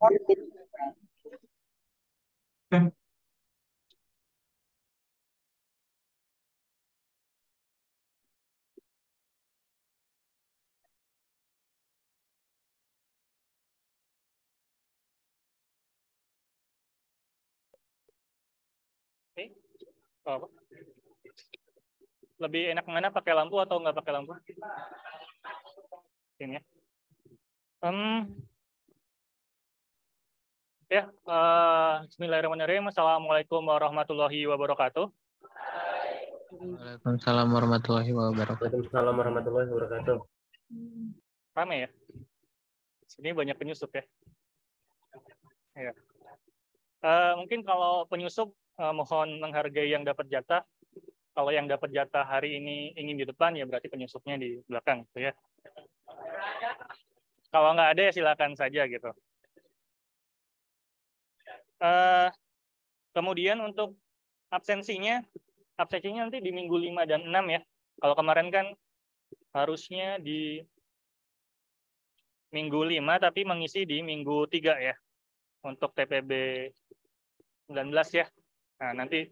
Oke. Oh, apa? Lebih enak mana pakai lampu atau nggak pakai lampu? Ini ya. Bismillahirrahmanirrahim. Assalamualaikum warahmatullahi wabarakatuh. Waalaikumsalam warahmatullahi wabarakatuh. Waalaikumsalam warahmatullahi wabarakatuh. Rame ya? Sini banyak penyusup ya. Ya. Mungkin kalau penyusup mohon menghargai yang dapat jatah. Kalau yang dapat jatah hari ini ingin di depan ya berarti penyusupnya di belakang, gitu ya. Kalau nggak ada ya silakan saja gitu. Kemudian untuk absensinya nanti di minggu 5 dan 6 ya. Kalau kemarin kan harusnya di minggu 5 tapi mengisi di minggu 3 ya. Untuk TPB 19 ya. Nah, nanti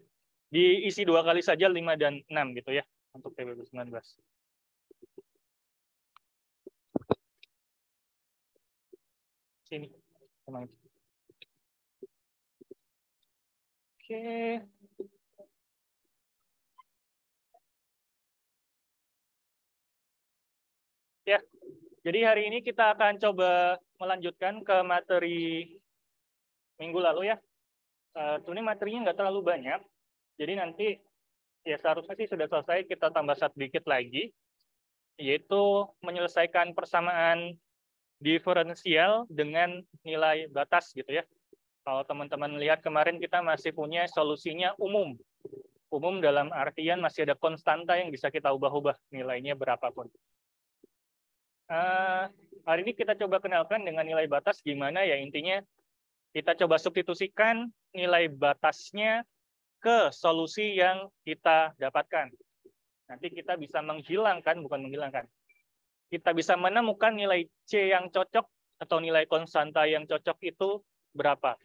diisi 2 kali saja 5 dan 6 gitu ya untuk TPB 19. Sini. Oke. Ya, jadi hari ini kita akan coba melanjutkan ke materi minggu lalu ya. Ini materinya nggak terlalu banyak, jadi nanti ya seharusnya sih sudah selesai, kita tambah sedikit lagi, yaitu menyelesaikan persamaan diferensial dengan nilai batas gitu ya. Kalau teman-teman lihat kemarin kita masih punya solusinya umum. Umum dalam artian masih ada konstanta yang bisa kita ubah-ubah nilainya berapapun. Hari ini kita coba kenalkan dengan nilai batas gimana ya, intinya kita coba substitusikan nilai batasnya ke solusi yang kita dapatkan. Nanti kita bisa bukan menghilangkan. Kita bisa menemukan nilai C yang cocok atau nilai konstanta yang cocok itu berapa.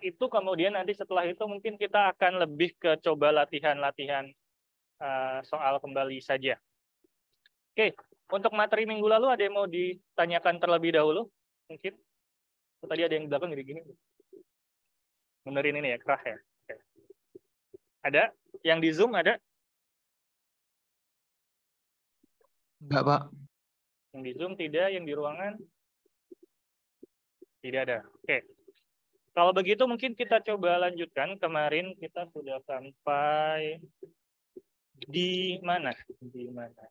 Itu kemudian nanti setelah itu mungkin kita akan lebih ke coba latihan-latihan soal kembali saja. Oke, untuk materi minggu lalu ada yang mau ditanyakan terlebih dahulu? Mungkin tadi ada yang di belakang gini-gini. Benerin ini ya, kerah ya. Oke. Ada? Yang di Zoom ada? Enggak, Pak. Yang di Zoom tidak, yang di ruangan tidak ada. Oke. Kalau begitu mungkin kita coba lanjutkan. Kemarin kita sudah sampai di mana? Di mana?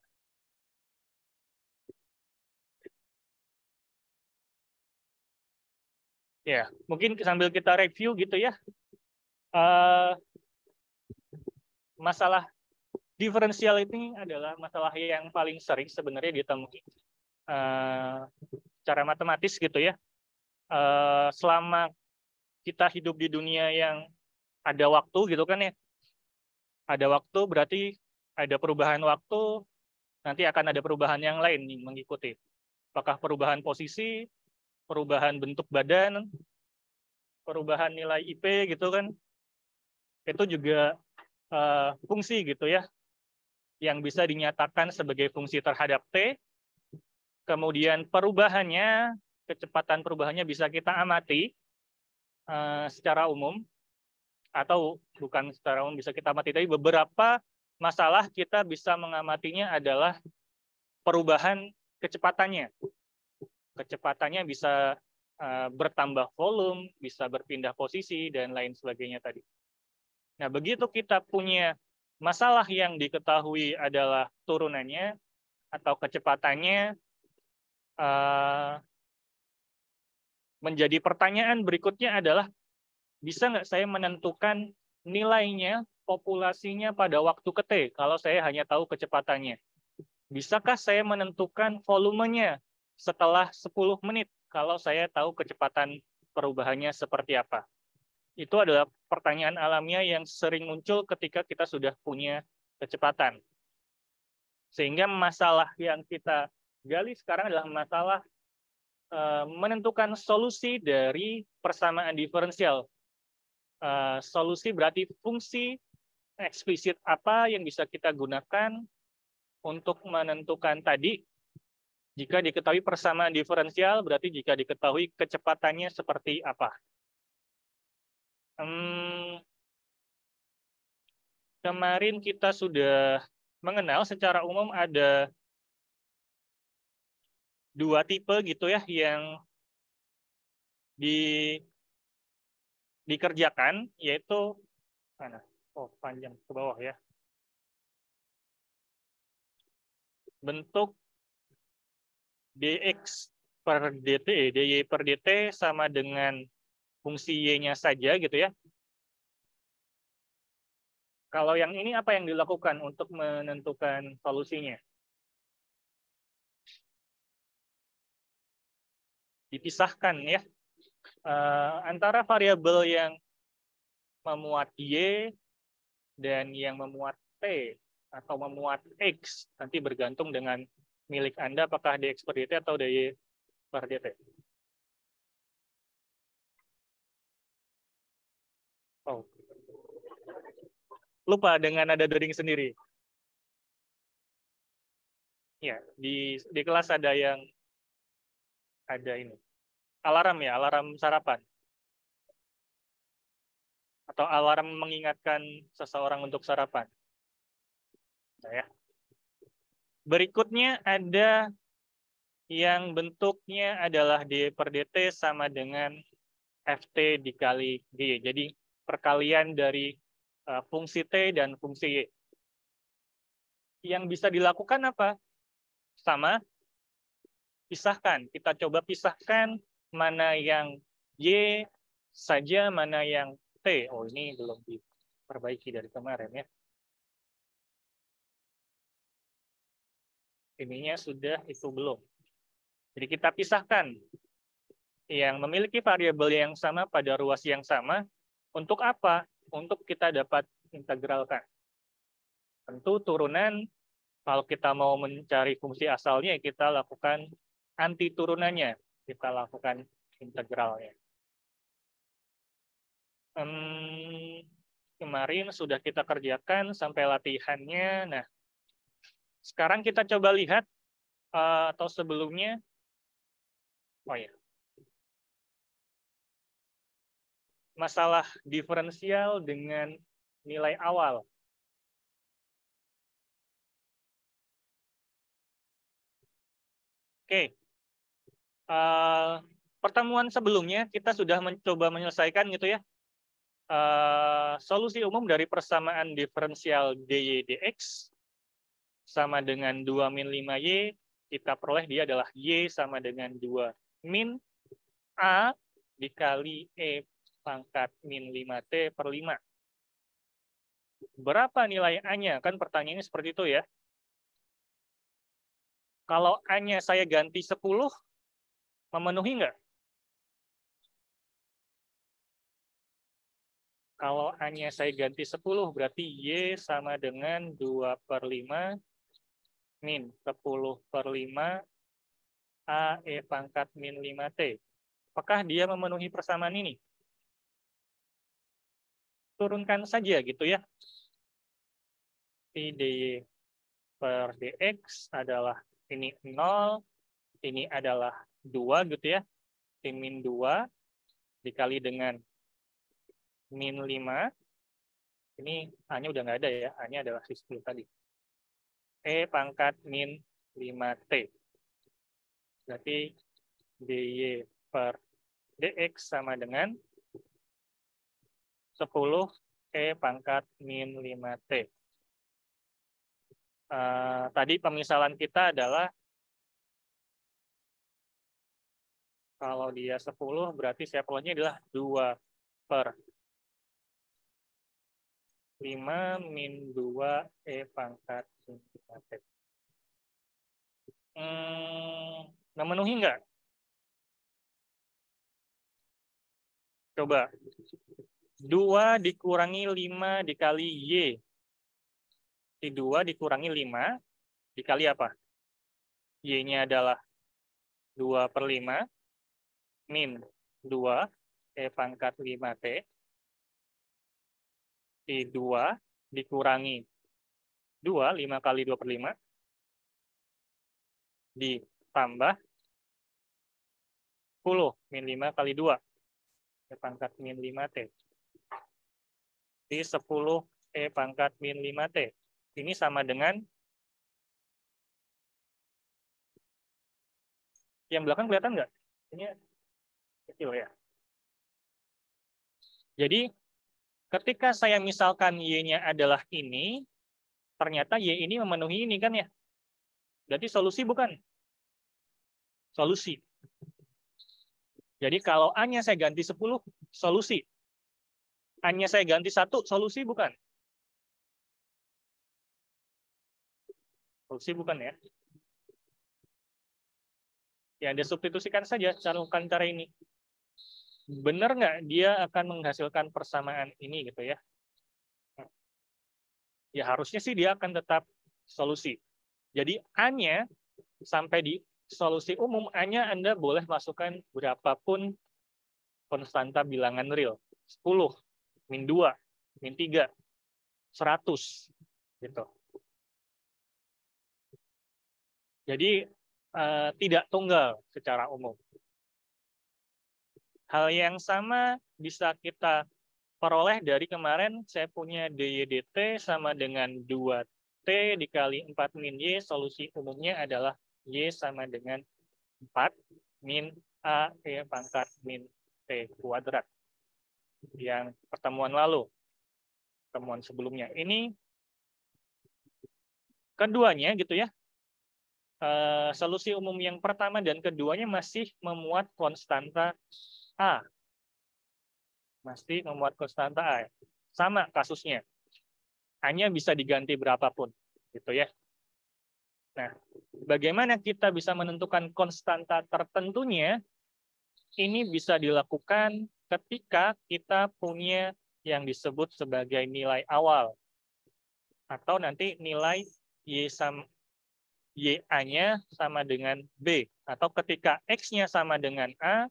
Ya, mungkin sambil kita review gitu ya. Masalah diferensial ini adalah masalah yang paling sering sebenarnya ditemui secara matematis gitu ya. Selama kita hidup di dunia yang ada waktu gitu kan ya. Ada waktu berarti ada perubahan waktu, nanti akan ada perubahan yang lain nih mengikuti. Apakah perubahan posisi, perubahan bentuk badan, perubahan nilai IP gitu kan. Itu juga fungsi gitu ya, yang bisa dinyatakan sebagai fungsi terhadap T. Kemudian perubahannya, kecepatan perubahannya bisa kita amati secara umum, atau bukan secara umum bisa kita amati, tapi beberapa masalah kita bisa mengamatinya adalah perubahan kecepatannya. Kecepatannya bisa bertambah volume, bisa berpindah posisi, dan lain sebagainya tadi. Nah, begitu kita punya masalah yang diketahui adalah turunannya atau kecepatannya, menjadi pertanyaan berikutnya adalah, bisa nggak saya menentukan nilainya, populasinya pada waktu ke T, kalau saya hanya tahu kecepatannya? Bisakah saya menentukan volumenya setelah 10 menit, kalau saya tahu kecepatan perubahannya seperti apa? Itu adalah pertanyaan alamiah yang sering muncul ketika kita sudah punya kecepatan. Sehingga masalah yang kita gali sekarang adalah masalah menentukan solusi dari persamaan diferensial. Solusi berarti fungsi eksplisit apa yang bisa kita gunakan untuk menentukan tadi. Jika diketahui persamaan diferensial, berarti jika diketahui kecepatannya seperti apa. Kemarin kita sudah mengenal secara umum ada dua tipe gitu ya yang dikerjakan, yaitu mana? Oh, panjang ke bawah ya. Bentuk dx per dt, dy per dt sama dengan fungsi y-nya saja gitu ya. Kalau yang ini apa yang dilakukan untuk menentukan solusinya? Dipisahkan ya. Antara variabel yang memuat y dan yang memuat t atau memuat x, nanti bergantung dengan milik Anda apakah dx per dt atau dy per dt. Oh. Lupa dengan ada doding sendiri. Ya, di kelas ada yang ada ini. Alarm ya, alarm sarapan. Atau alarm mengingatkan seseorang untuk sarapan. Nah, ya. Berikutnya ada yang bentuknya adalah d per dt sama dengan ft dikali dy. Jadi perkalian dari fungsi t dan fungsi y. Yang bisa dilakukan apa? Sama, pisahkan. Kita coba pisahkan mana yang y saja, mana yang t. Oh, ini belum diperbaiki dari kemarin ya. Ininya sudah, itu belum. Jadi kita pisahkan yang memiliki variabel yang sama pada ruas yang sama. Untuk apa? Untuk kita dapat integralkan. Tentu turunan, kalau kita mau mencari fungsi asalnya, kita lakukan anti turunannya. Kita lakukan integralnya. Kemarin sudah kita kerjakan sampai latihannya. Nah, sekarang kita coba lihat, atau sebelumnya, oh ya, masalah diferensial dengan nilai awal. Oke, pertemuan sebelumnya kita sudah mencoba menyelesaikan gitu ya, solusi umum dari persamaan diferensial dy dx sama dengan 2 min 5y, kita peroleh dia adalah y sama dengan 2 min a dikali e pangkat min 5t per 5. Berapa nilai A-nya? Kan pertanyaannya seperti itu ya. Kalau A-nya saya ganti 10, memenuhi nggak? Kalau A-nya saya ganti 10, berarti Y sama dengan 2 per 5 min 10 per 5 A E pangkat min 5T. Apakah dia memenuhi persamaan ini? Turunkan saja gitu ya. dy per dx adalah ini 0, ini adalah 2 gitu ya. T min 2 dikali dengan min 5. Ini A-nya udah nggak ada ya. A-nya adalah 10 tadi. E pangkat min 5T. Berarti dy per dx sama dengan 10 E pangkat min 5T. Tadi pemisalan kita adalah kalau dia 10 berarti saya perolehnya adalah 2 per 5 min 2 E pangkat min 5T. Memenuhi nggak? Coba. 2 dikurangi 5 dikali Y. 2 dikurangi 5 dikali apa? Y-nya adalah 2/5 min 2 E pangkat 5T I2 dikurangi 2, 5 kali 2/5 ditambah 10 min 5 kali 2 E pangkat min 5T di 10 E pangkat min 5T. Ini sama dengan yang belakang kelihatan nggak? Ini kecil ya. Jadi ketika saya misalkan Y-nya adalah ini, ternyata Y ini memenuhi ini kan ya. Berarti solusi bukan? Solusi. Jadi kalau A-nya saya ganti 10, solusi. A-nya saya ganti 1, solusi bukan? Solusi bukan ya. Ya, Anda substitusikan saja cara ini. Benar nggak dia akan menghasilkan persamaan ini gitu ya? Ya harusnya sih dia akan tetap solusi. Jadi A-nya sampai di solusi umum, A-nya Anda boleh masukkan berapapun konstanta bilangan real. 10, min 2, min 3, 100. Gitu. Jadi tidak tunggal secara umum. Hal yang sama bisa kita peroleh dari kemarin saya punya DY/DT sama dengan 2T dikali 4 min Y, solusi umumnya adalah Y sama dengan 4 min A E pangkat min T kuadrat. Yang pertemuan lalu, pertemuan sebelumnya. Ini keduanya gitu ya. Solusi umum yang pertama dan keduanya masih memuat konstanta A. Masih memuat konstanta A. Sama kasusnya. A-nya bisa diganti berapapun. Gitu ya. Nah, bagaimana kita bisa menentukan konstanta tertentunya? Ini bisa dilakukan ketika kita punya yang disebut sebagai nilai awal. Atau nanti nilai Y-A-nya sama dengan B. Atau ketika X-nya sama dengan A,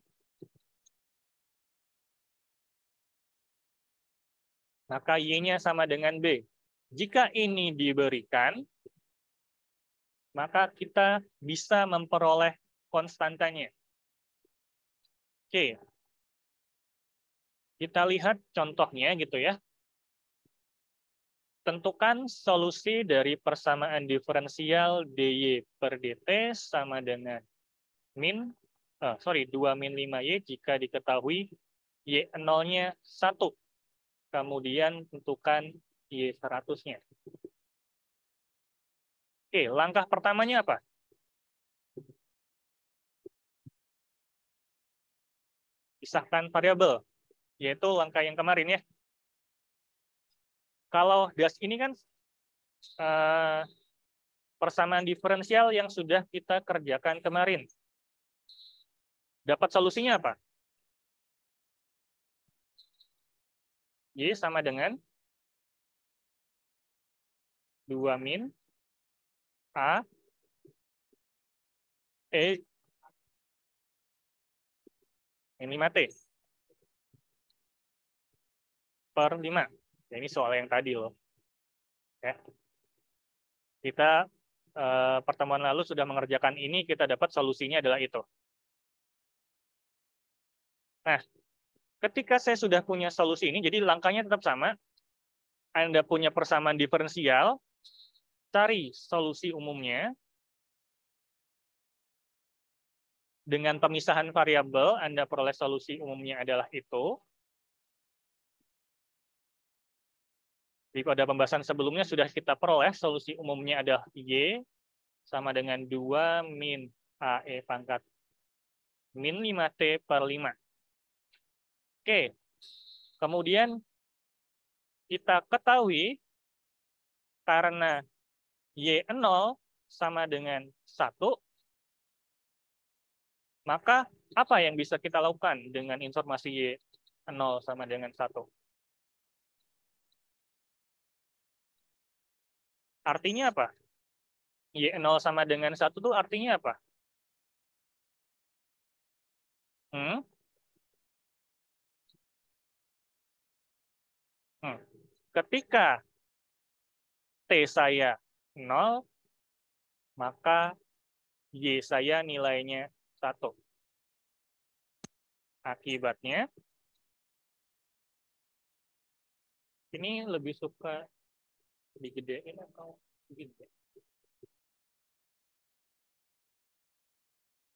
maka Y-nya sama dengan B. Jika ini diberikan, maka kita bisa memperoleh konstantanya. Oke. Kita lihat contohnya gitu ya. Tentukan solusi dari persamaan diferensial dy/dt sama dengan 2 min 5y jika diketahui y0-nya 1. Kemudian tentukan y100-nya. Oke, langkah pertamanya apa? Pisahkan variabel, yaitu langkah yang kemarin ya. Kalau das ini kan persamaan diferensial yang sudah kita kerjakan kemarin. Dapat solusinya apa? Y sama dengan 2 min A E min 5T per 5. Ya, ini soal yang tadi loh. Ya. Kita pertemuan lalu sudah mengerjakan ini, kita dapat solusinya adalah itu. Nah, ketika saya sudah punya solusi ini, jadi langkahnya tetap sama. Anda punya persamaan diferensial, cari solusi umumnya. Dengan pemisahan variabel, Anda peroleh solusi umumnya adalah itu. Pada pembahasan sebelumnya sudah kita peroleh solusi umumnya adalah Y sama dengan 2 min AE pangkat min 5T per 5. Oke, kemudian kita ketahui karena Y0 sama dengan 1, maka apa yang bisa kita lakukan dengan informasi Y0 sama dengan 1? Artinya apa? Y0 sama dengan 1 itu artinya apa? Ketika T saya 0, maka Y saya nilainya 1. Akibatnya, ini lebih suka digedein atau gede?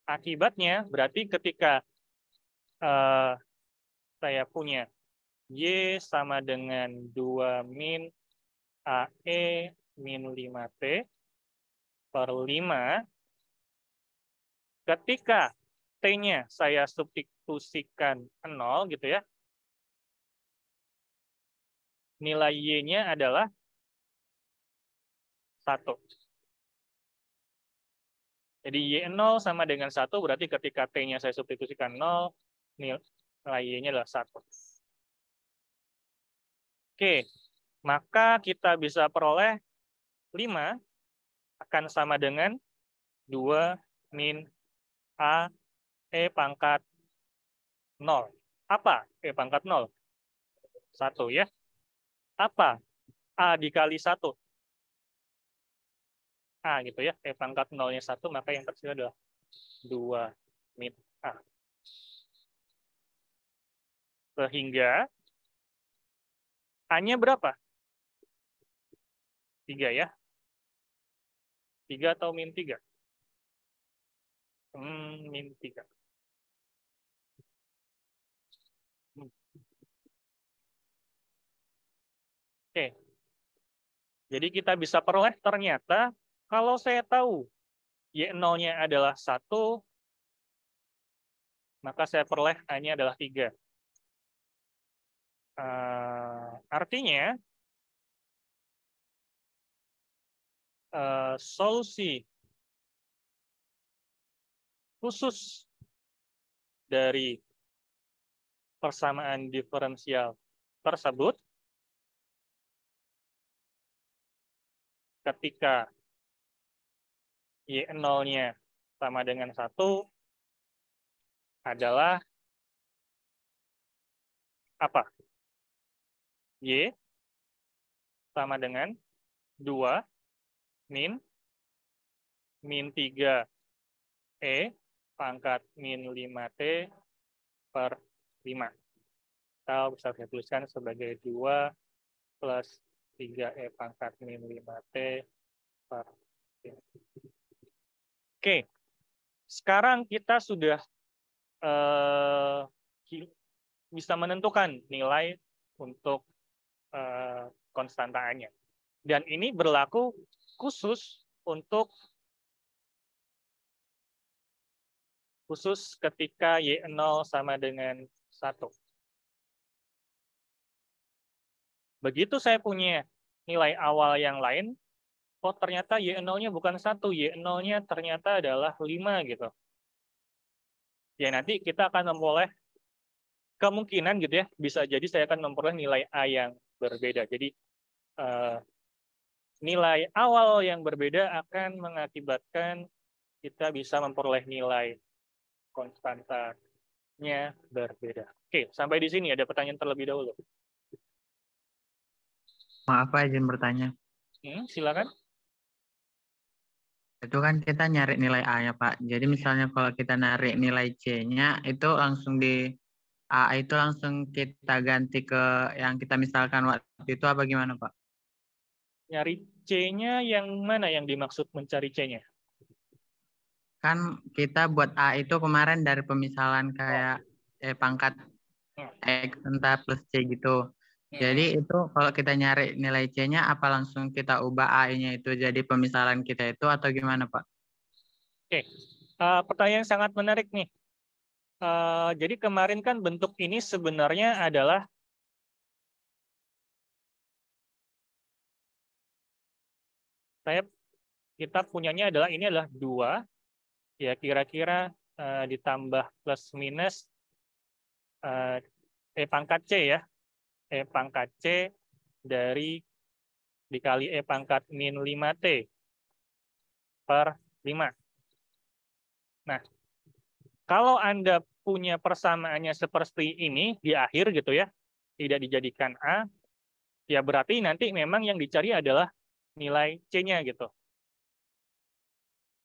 Akibatnya, berarti ketika saya punya Y sama dengan 2 min AE min 5T per 5, ketika T-nya saya substitusikan 0 gitu ya, nilai Y-nya adalah 1. Jadi Y0 sama dengan 1, berarti ketika T-nya saya substitusikan 0, nilai Y-nya adalah 1. Oke, maka kita bisa peroleh 5 akan sama dengan 2 min A E pangkat 0. Apa E pangkat 0? 1 ya. Apa A dikali 1? A gitu ya. E pangkat 0-nya 1, maka yang tersisa adalah 2 min A. Sehingga A-nya berapa? 3 ya. 3 atau min 3? Min 3. Oke. Jadi kita bisa peroleh ternyata kalau saya tahu Y0-nya adalah 1, maka saya peroleh A-nya adalah 3. Artinya, solusi khusus dari persamaan diferensial tersebut ketika Y0-nya sama dengan 1 adalah apa? Y sama dengan 2 min 3 E pangkat min 5T per 5. Atau bisa saya tuliskan sebagai 2 plus 3E pangkat min 5T per 5. Oke, sekarang kita sudah bisa menentukan nilai untuk konstanta A-nya. Dan ini berlaku khusus ketika Y0 sama dengan 1. Begitu saya punya nilai awal yang lain, oh ternyata Y0-nya bukan 1, Y0-nya ternyata adalah 5 gitu. Ya nanti kita akan memperoleh kemungkinan gitu ya, bisa jadi saya akan memperoleh nilai A yang berbeda. Jadi nilai awal yang berbeda akan mengakibatkan kita bisa memperoleh nilai konstantanya berbeda. Oke, sampai di sini ada pertanyaan terlebih dahulu. Maaf Pak, izin bertanya. Silakan. Itu kan kita nyari nilai A-nya Pak. Jadi misalnya kalau kita narik nilai C-nya, itu langsung di A itu langsung kita ganti ke yang kita misalkan waktu itu apa gimana Pak? Nyari C-nya yang mana yang dimaksud mencari C-nya? Kan kita buat A itu kemarin dari pemisalan kayak pangkat X entah plus C gitu. Jadi itu kalau kita nyari nilai C-nya apa langsung kita ubah A-nya itu jadi pemisalan kita itu atau gimana Pak? Oke, pertanyaan yang sangat menarik nih. Jadi kemarin kan bentuk ini sebenarnya adalah kita punyanya adalah ini adalah 2 ya kira-kira ditambah plus minus E pangkat C ya. E pangkat C dari dikali E pangkat min 5T per 5. Nah, Kalau Anda punya persamaannya seperti ini di akhir gitu ya, tidak dijadikan A, ya berarti nanti memang yang dicari adalah nilai C-nya gitu.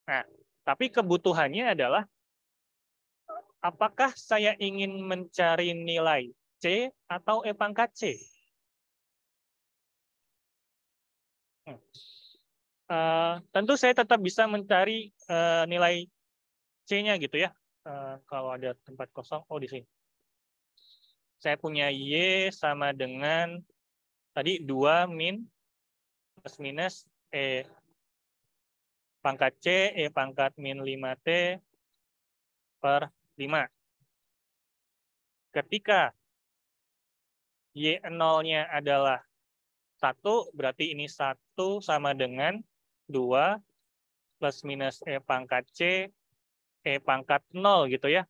Nah, tapi kebutuhannya adalah apakah saya ingin mencari nilai C atau E pangkat C? Tentu saya tetap bisa mencari nilai C-nya gitu ya. Kalau ada tempat kosong, oh di sini. Saya punya Y sama dengan tadi 2 min plus minus E pangkat C, E pangkat min 5T per 5. Ketika Y0-nya adalah 1, berarti ini 1 sama dengan 2 plus minus E pangkat C, E pangkat 0 gitu ya,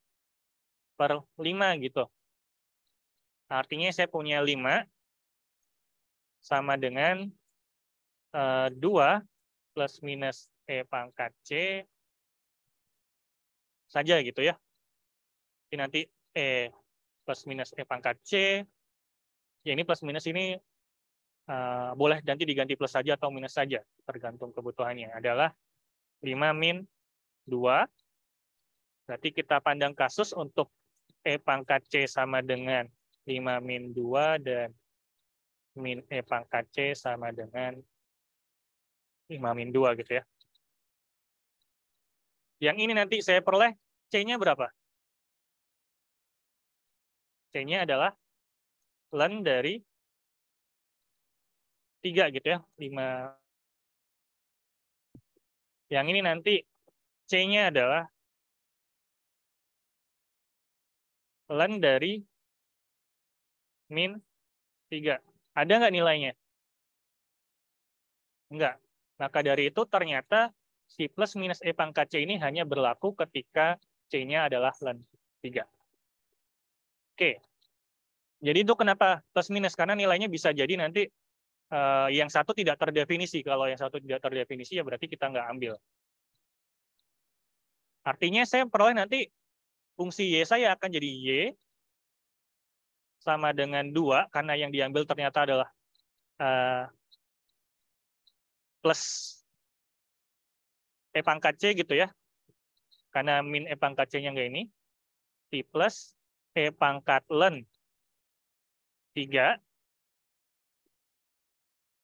per 5 gitu. Artinya saya punya 5 sama dengan 2 plus minus E pangkat C saja gitu ya. Jadi nanti E plus minus E pangkat C, ya ini plus minus ini boleh nanti diganti plus saja atau minus saja, tergantung kebutuhannya. Adalah 5 min 2, berarti kita pandang kasus untuk E pangkat C sama dengan 5 min 2 dan min E pangkat C sama dengan 5 min 2 gitu ya. Yang ini nanti saya peroleh C-nya berapa? C-nya adalah ln dari 3 gitu ya. 5. Yang ini nanti C-nya adalah ln dari min 3. Ada nggak nilainya? Enggak. Maka dari itu ternyata si plus minus E pangkat C ini hanya berlaku ketika C-nya adalah ln 3. Oke. Jadi itu kenapa plus minus? Karena nilainya bisa jadi nanti yang satu tidak terdefinisi. Kalau yang satu tidak terdefinisi ya berarti kita nggak ambil. Artinya saya peroleh nanti fungsi Y saya akan jadi Y sama dengan 2 karena yang diambil ternyata adalah plus E pangkat C gitu ya. Karena min E pangkat C-nya nggak ini. T plus E pangkat ln 3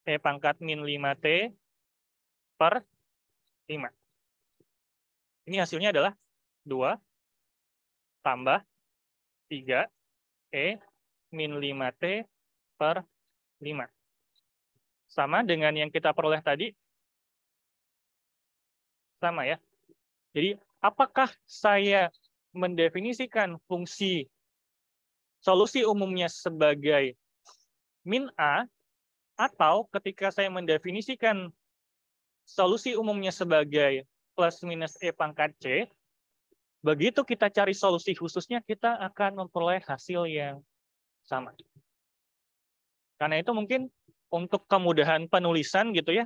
E pangkat min 5T per 5. Ini hasilnya adalah 2 tambah 3 E min 5T per 5. Sama dengan yang kita peroleh tadi. Sama ya. Jadi apakah saya mendefinisikan fungsi solusi umumnya sebagai min A, atau ketika saya mendefinisikan solusi umumnya sebagai plus minus E pangkat C, begitu kita cari solusi khususnya, kita akan memperoleh hasil yang sama. Karena itu mungkin untuk kemudahan penulisan gitu ya,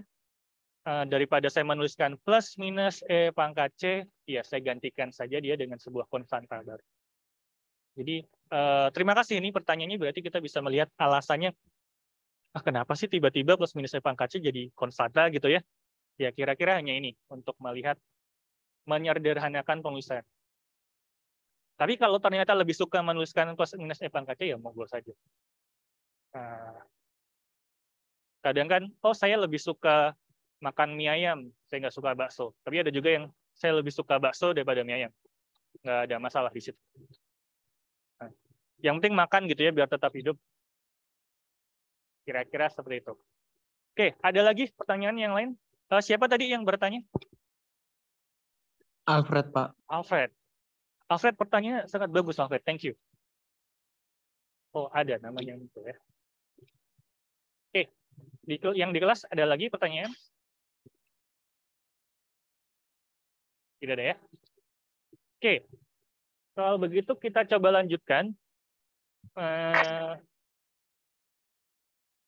daripada saya menuliskan plus minus E pangkat C, ya saya gantikan saja dia dengan sebuah konstanta baru. Jadi terima kasih, ini pertanyaannya berarti kita bisa melihat alasannya, kenapa sih tiba-tiba plus minus E pangkat C jadi konstanta gitu ya. Ya kira-kira hanya ini untuk melihat menyederhanakan penulisan. Tapi kalau ternyata lebih suka menuliskan plus minus E pangkat C, ya monggo saja. Kadang kan, oh saya lebih suka makan mie ayam, saya nggak suka bakso. Tapi ada juga yang saya lebih suka bakso daripada mie ayam. Nggak ada masalah di situ. Yang penting makan gitu ya, biar tetap hidup. Kira-kira seperti itu. Oke, ada lagi pertanyaan yang lain? Siapa tadi yang bertanya? Alfred, Pak. Alfred. Alfred, pertanyaannya sangat bagus, Alfred. Thank you. Oh, ada namanya itu ya. Oke, yang di kelas ada lagi pertanyaan? Tidak ada ya? Oke, kalau begitu kita coba lanjutkan.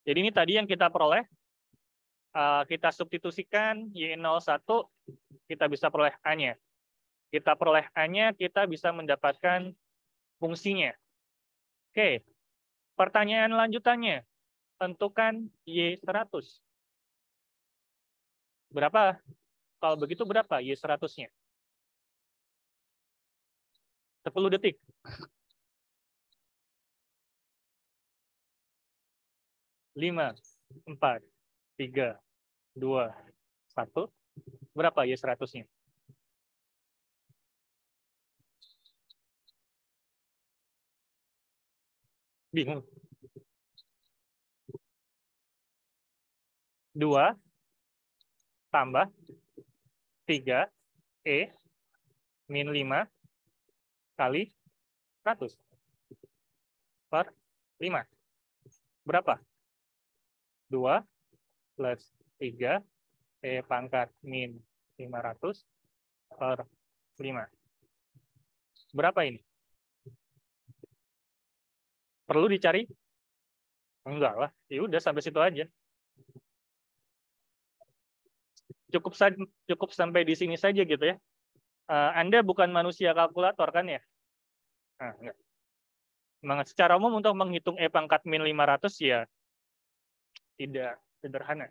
Jadi ini tadi yang kita peroleh. Kita substitusikan Y01, kita bisa peroleh A-nya. Kita peroleh A-nya, kita bisa mendapatkan fungsinya. Oke, pertanyaan lanjutannya. Tentukan Y100. Berapa? Kalau begitu berapa Y100-nya? 10 detik. 5, 4, 3, 2, 1. Berapa Y100-nya? Bingung. 2 tambah 3 E min 5 kali 100 per 5. Berapa? 2 plus 3 E pangkat min 500 per 5. Berapa ini? Perlu dicari? Enggak lah. Ya udah sampai situ aja. Cukup sampai di sini saja gitu ya. Anda bukan manusia kalkulator kan ya? Nah, enggak. Secara umum untuk menghitung E pangkat min 500 ya tidak sederhana.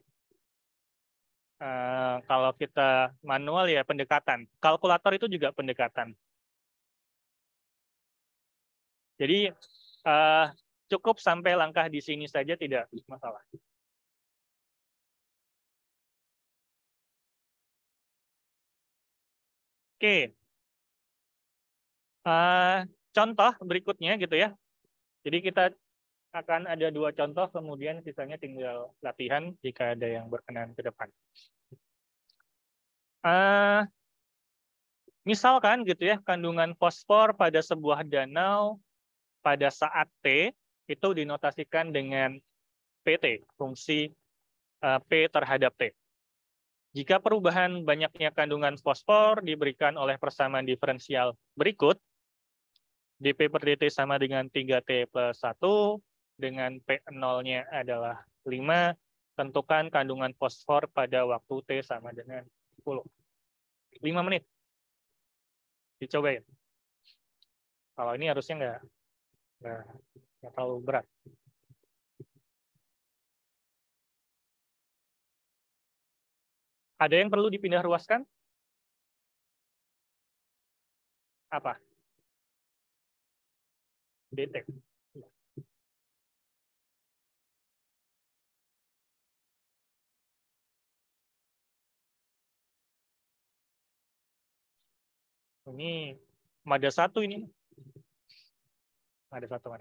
Kalau kita manual ya pendekatan. Kalkulator itu juga pendekatan. Jadi cukup sampai langkah di sini saja tidak masalah. Oke. Contoh berikutnya gitu ya. Jadi kita akan ada 2 contoh, kemudian sisanya tinggal latihan jika ada yang berkenan ke depan. Misalkan gitu ya, kandungan fosfor pada sebuah danau pada saat T itu dinotasikan dengan PT, fungsi P terhadap T. Jika perubahan banyaknya kandungan fosfor diberikan oleh persamaan diferensial berikut, dP per dt sama dengan 3T plus 1, dengan P0-nya adalah 5, tentukan kandungan fosfor pada waktu T sama dengan 10. 5 menit. Dicobain. Kalau ini harusnya nggak terlalu berat. Ada yang perlu dipindah ruaskan? Apa? DT. Ini ada 1 ini. Ada 1.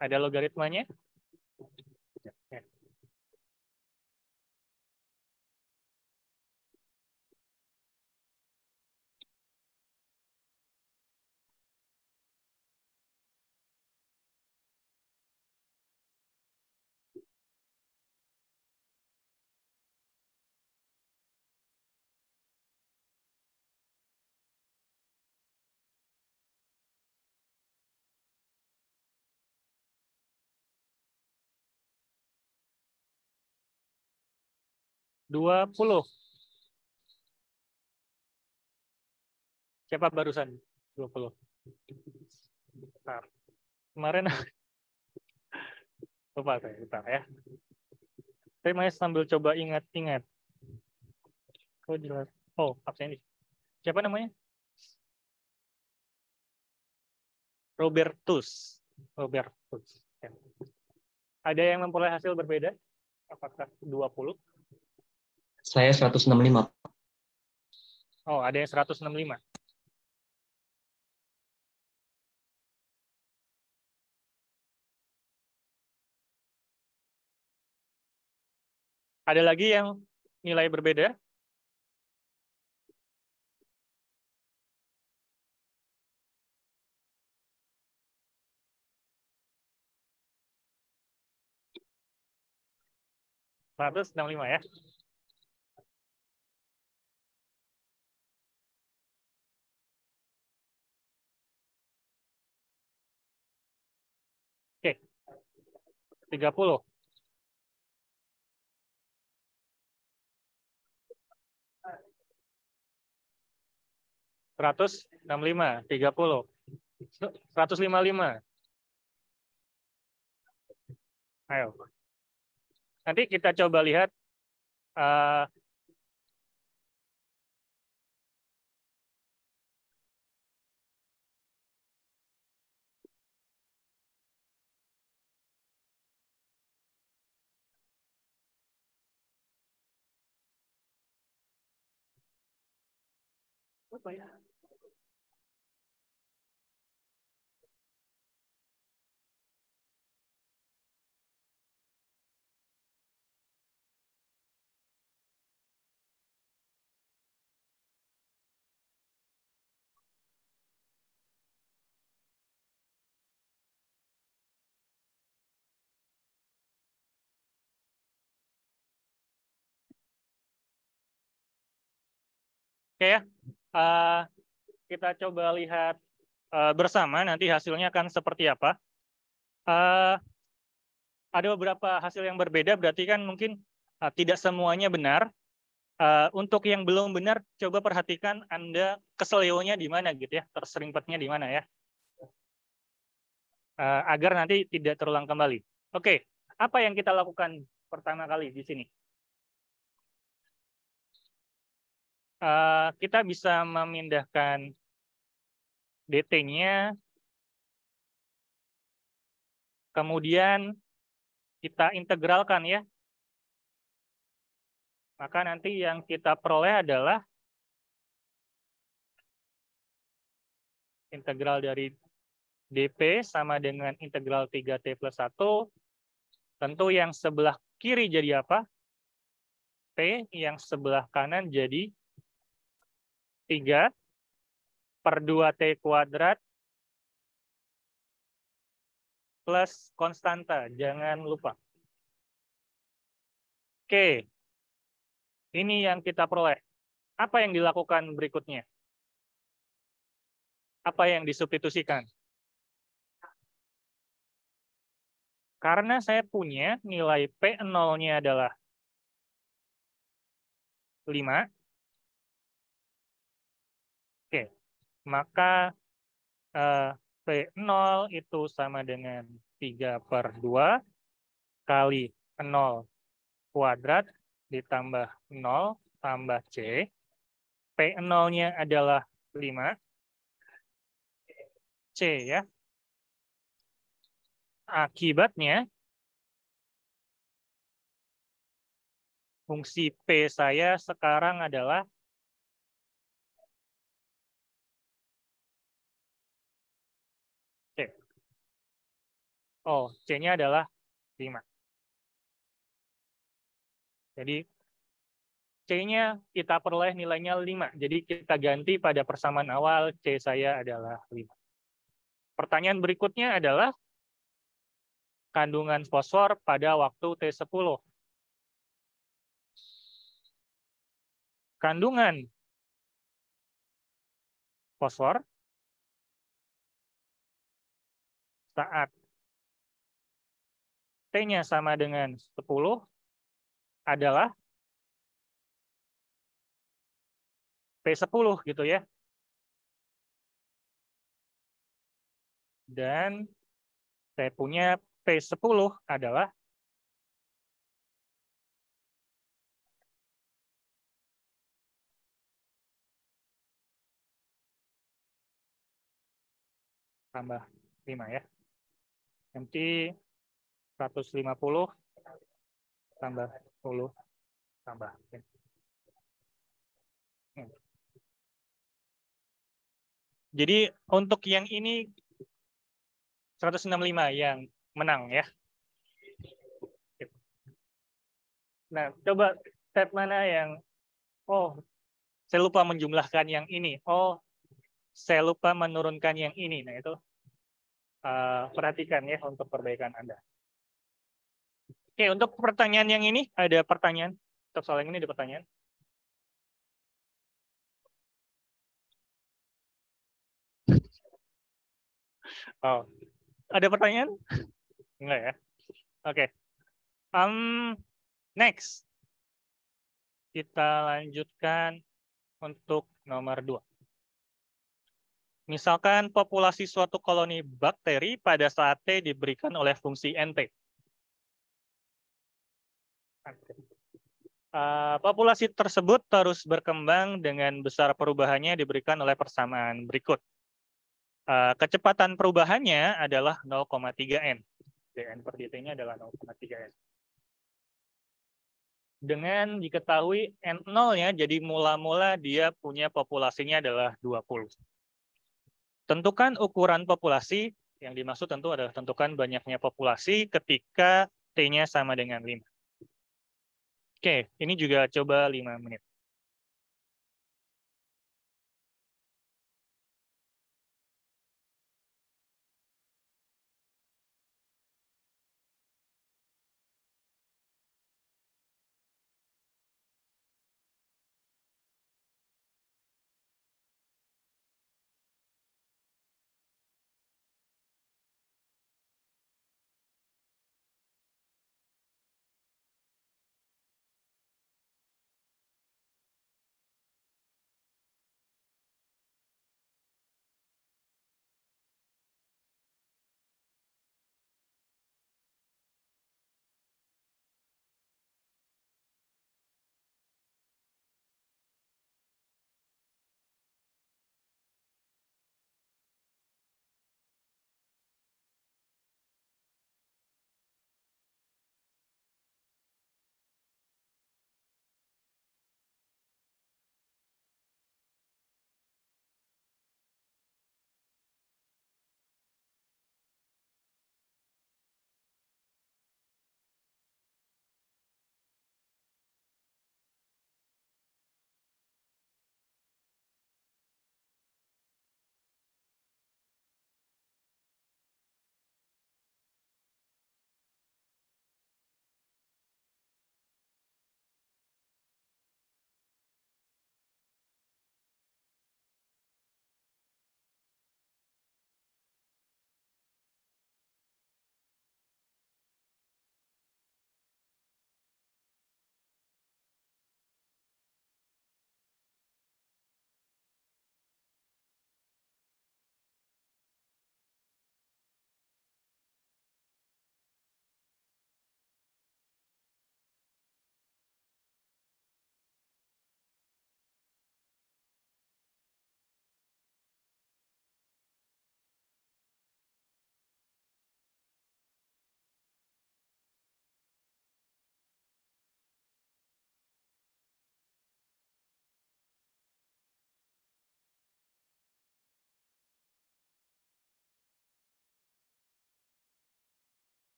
Ada logaritmanya? 20. Siapa barusan? 20. Bentar. Kemarin lupa saya, bentar ya. Saya masih sambil coba ingat-ingat. Oh, jelas. Oh, absen ini. Siapa namanya? Robertus. Robertus. Ya. Ada yang memperoleh hasil berbeda? Apakah 20? Saya 165. Oh, ada yang 165. Ada lagi yang nilai berbeda? Seratus enam puluh lima ya. Oke. 30. Seratus enam puluh lima, 30. 155. Ayo. Nanti kita coba lihat apa ya? Oke ya. Kita coba lihat bersama nanti hasilnya akan seperti apa. Ada beberapa hasil yang berbeda, berarti kan mungkin tidak semuanya benar. Untuk yang belum benar, coba perhatikan Anda keselionya di mana gitu ya, terserimpetnya di mana ya, agar nanti tidak terulang kembali. Oke, apa yang kita lakukan pertama kali di sini? Kita bisa memindahkan DT-nya, kemudian kita integralkan ya. Maka nanti yang kita peroleh adalah integral dari dP sama dengan integral 3T plus 1. Tentu yang sebelah kiri jadi apa? P, yang sebelah kanan jadi 3 per 2T kuadrat plus konstanta. Jangan lupa. Oke. Ini yang kita peroleh. Apa yang dilakukan berikutnya? Apa yang disubstitusikan? Karena saya punya nilai P0-nya adalah 5. Oke, maka P0 itu sama dengan 3 per 2 kali 0 kuadrat ditambah 0 tambah C. P0-nya adalah 5. C ya. Akibatnya, fungsi P saya sekarang adalah C. Oh, C-nya adalah 5. Jadi, C-nya kita peroleh nilainya 5. Jadi, kita ganti pada persamaan awal, C saya adalah 5. Pertanyaan berikutnya adalah kandungan fosfor pada waktu T10. Kandungan fosfor saat T-nya sama dengan 10 adalah P10 gitu ya. Dan saya punya P10 adalah tambah 5 ya. Nanti 150 tambah 10 tambah. Jadi untuk yang ini 165 yang menang ya. Nah, coba step mana yang saya lupa menjumlahkan yang ini. Saya lupa menurunkan yang ini. Nah, itu perhatikan ya untuk perbaikan Anda. Oke, untuk pertanyaan yang ini ada pertanyaan. Untuk soal yang ini ada pertanyaan. Oh, ada pertanyaan? Enggak ya? Oke. Next. Kita lanjutkan untuk nomor 2. Misalkan populasi suatu koloni bakteri pada saat T diberikan oleh fungsi NT. Populasi tersebut terus berkembang dengan besar perubahannya diberikan oleh persamaan berikut. Kecepatan perubahannya adalah 0,3 N. dN per dt-nya adalah 0,3 N. Dengan diketahui N0-nya, jadi mula-mula dia punya populasinya adalah 20. Tentukan ukuran populasi, yang dimaksud tentu adalah tentukan banyaknya populasi ketika T-nya sama dengan 5. Oke, ini juga coba 5 menit.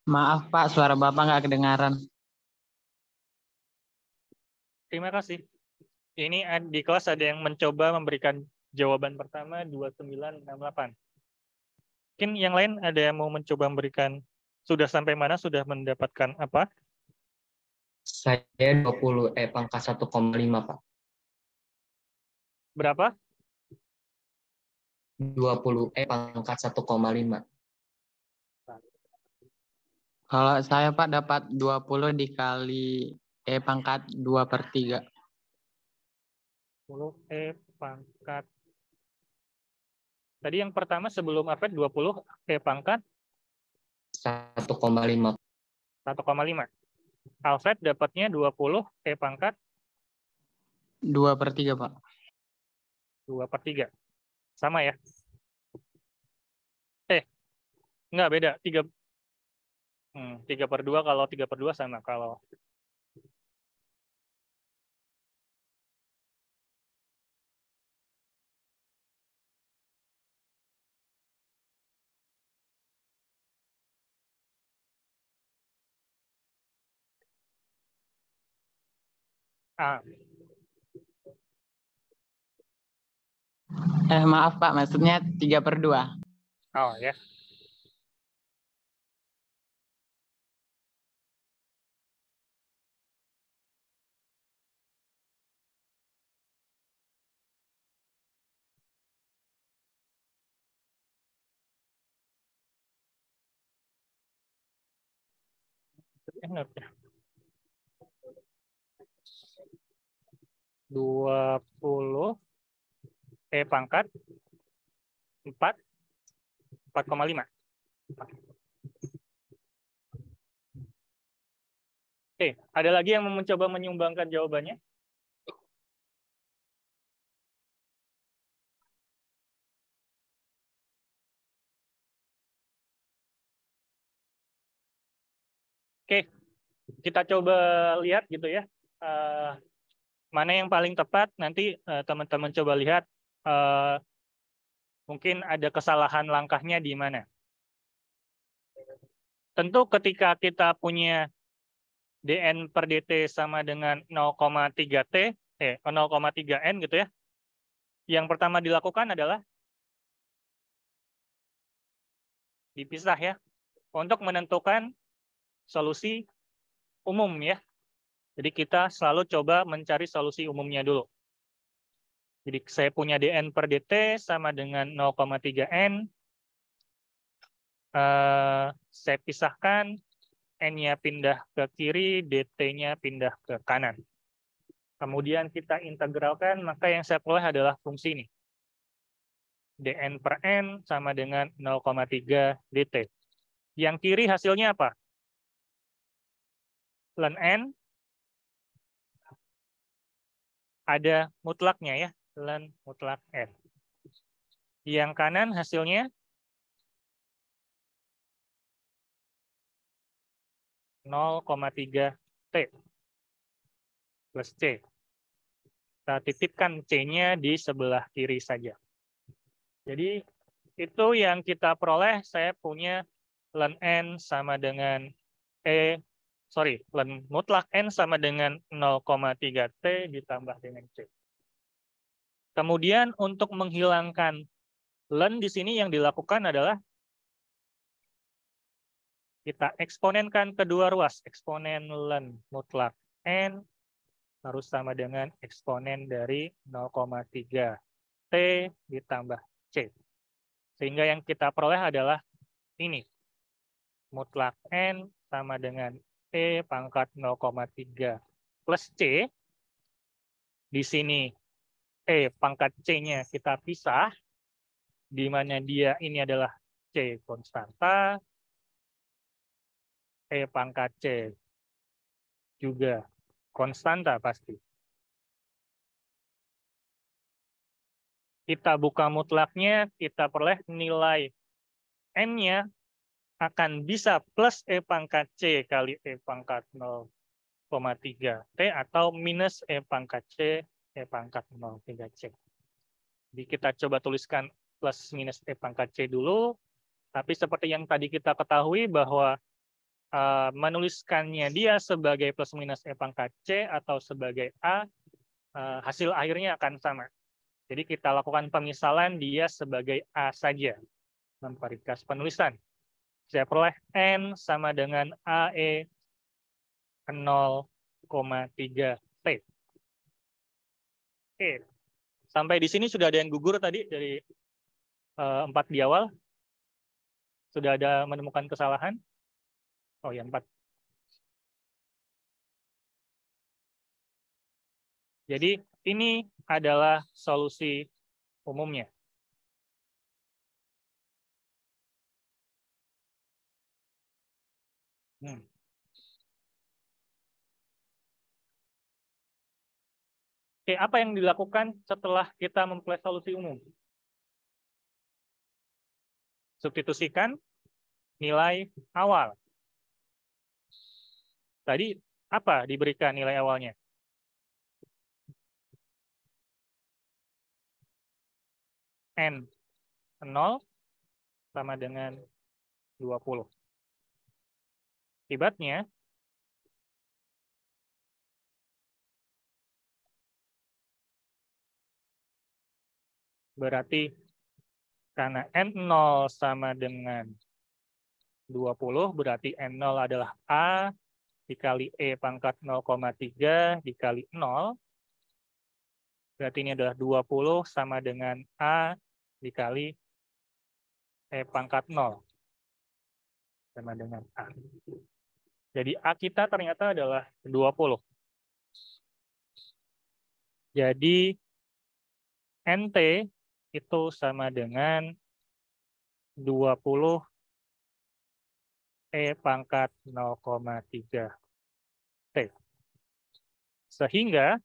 Maaf Pak, suara Bapak nggak kedengaran. Terima kasih. Ini di kelas ada yang mencoba memberikan jawaban pertama 2968. Mungkin yang lain ada yang mau mencoba memberikan sudah sampai mana, sudah mendapatkan apa? Saya 20 pangkat 1,5 Pak. Berapa? 20 pangkat 1,5. Kalau saya Pak dapat 20 dikali pangkat 2/3. 10 pangkat. Tadi yang pertama sebelum apa? 20 pangkat 1,5. 1,5. Alfred dapatnya 20 pangkat 2/3 Pak. 2/3. Sama ya? Enggak, beda. 3/2, kalau 3/2 sama. Kalau Maaf Pak, maksudnya 3/2. oh ya. Enggak. 20 pangkat 4,5. Ada lagi yang mau mencoba menyumbangkan jawabannya? Oke, kita coba lihat gitu ya. Mana yang paling tepat, nanti teman-teman coba lihat mungkin ada kesalahan langkahnya di mana. Tentu ketika kita punya dn per dt sama dengan 0,3t, 0,3n gitu ya. Yang pertama dilakukan adalah dipisah ya, untuk menentukan solusi umum ya. Jadi kita selalu coba mencari solusi umumnya dulu. Jadi saya punya dn per dt sama dengan 0,3n. Saya pisahkan, n-nya pindah ke kiri, dt-nya pindah ke kanan. Kemudian kita integralkan, maka yang saya peroleh adalah fungsi ini. dn per n sama dengan 0,3 dt. Yang kiri hasilnya apa? Ln n ada mutlaknya ya, ln mutlak n. Yang kanan hasilnya 0,3 T plus C. Kita titipkan C-nya di sebelah kiri saja. Jadi itu yang kita peroleh, saya punya ln n sama dengan ln mutlak n sama dengan 0,3 T ditambah dengan C. Kemudian untuk menghilangkan ln di sini yang dilakukan adalah kita eksponenkan kedua ruas. Eksponen ln mutlak n harus sama dengan eksponen dari 0,3 T ditambah C. Sehingga yang kita peroleh adalah ini. Mutlak n sama dengan E pangkat 0,3 plus C. Di sini E pangkat C-nya kita pisah, di mana dia ini adalah C konstanta, E pangkat C juga konstanta pasti. Kita buka mutlaknya, kita peroleh nilai N-nya akan bisa plus E pangkat C kali E pangkat 0,3 T atau minus E pangkat C, E pangkat 0,3 C. Jadi kita coba tuliskan plus minus E pangkat C dulu, tapi seperti yang tadi kita ketahui bahwa menuliskannya dia sebagai plus minus E pangkat C atau sebagai A, hasil akhirnya akan sama. Jadi kita lakukan pemisalan dia sebagai A saja. Memperringkas penulisan. Saya peroleh N sama dengan AE 0,3 T. Oke. Sampai di sini sudah ada yang gugur tadi dari 4 di awal. Sudah ada menemukan kesalahan? Oh ya, 4. Jadi ini adalah solusi umumnya. Oke, apa yang dilakukan setelah kita mempelajari solusi umum? Substitusikan nilai awal. Tadi apa diberikan nilai awalnya? N 0 sama dengan 20. Akibatnya, berarti karena N0 sama dengan 20, berarti N0 adalah A dikali E pangkat 0,3 dikali 0. Berarti ini adalah 20 sama dengan A dikali E pangkat 0. Sama dengan A. Jadi A kita ternyata adalah 20. Jadi NT itu sama dengan 20 E pangkat 0,3 T. Sehingga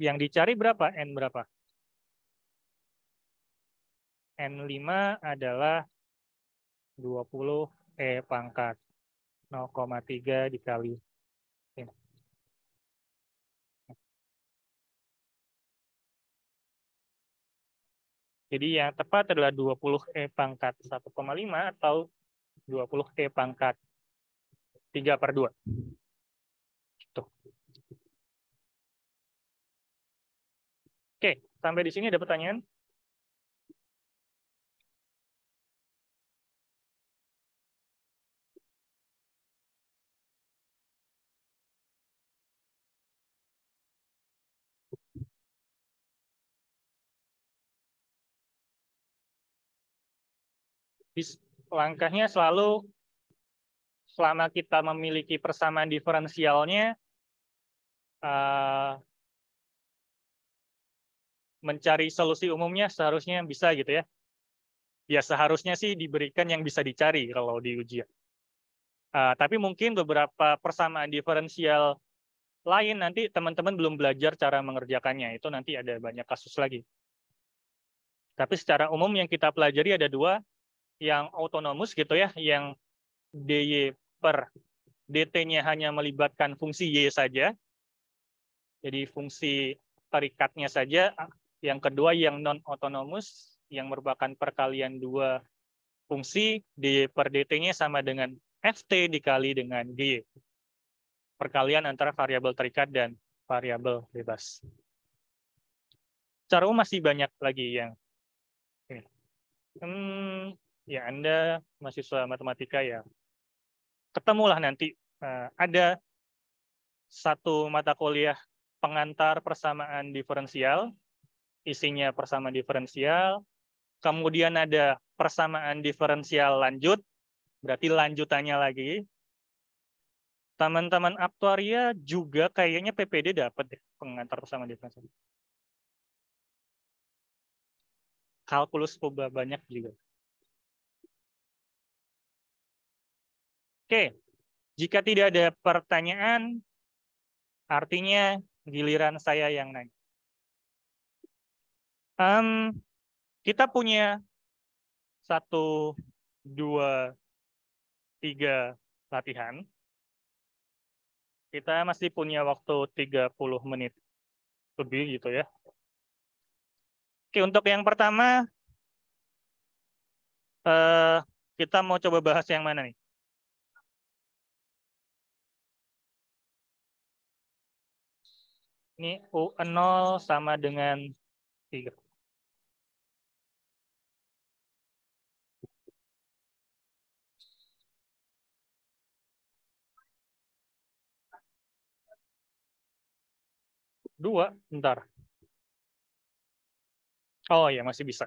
yang dicari berapa? N berapa? N5 adalah 20 E pangkat 0,3 dikali N. Jadi yang tepat adalah 20 E pangkat 1,5 atau 20 E pangkat 3/2. Tuh. Oke, sampai di sini ada pertanyaan? Langkahnya selalu selama kita memiliki persamaan diferensialnya, mencari solusi umumnya seharusnya bisa gitu ya. Ya seharusnya sih diberikan yang bisa dicari kalau di ujian. Tapi mungkin beberapa persamaan diferensial lain nanti teman-teman belum belajar cara mengerjakannya. Itu nanti ada banyak kasus lagi. Tapi secara umum yang kita pelajari ada 2. Yang autonomous gitu ya, yang dy per dt-nya hanya melibatkan fungsi y saja. Jadi fungsi terikatnya saja. Yang kedua yang non-autonomous, yang merupakan perkalian 2 fungsi, dy per dt-nya sama dengan ft dikali dengan dy. Perkalian antara variabel terikat dan variabel bebas. Secara umum masih banyak lagi yang ini. Ya Anda mahasiswa matematika ya, ketemulah nanti ada satu mata kuliah pengantar persamaan diferensial, isinya persamaan diferensial, kemudian ada persamaan diferensial lanjut, berarti lanjutannya lagi. Teman-teman aktuaria juga kayaknya PPD dapat deh pengantar persamaan diferensial. Kalkulus banyak juga. Oke, jika tidak ada pertanyaan, artinya giliran saya yang nanya. Kita punya 1, 2, 3 latihan. Kita masih punya waktu 30 menit lebih gitu ya. Oke, untuk yang pertama, Eh, kita mau coba bahas yang mana nih? Ini U0 sama dengan 3. Dua, bentar. Oh ya, masih bisa.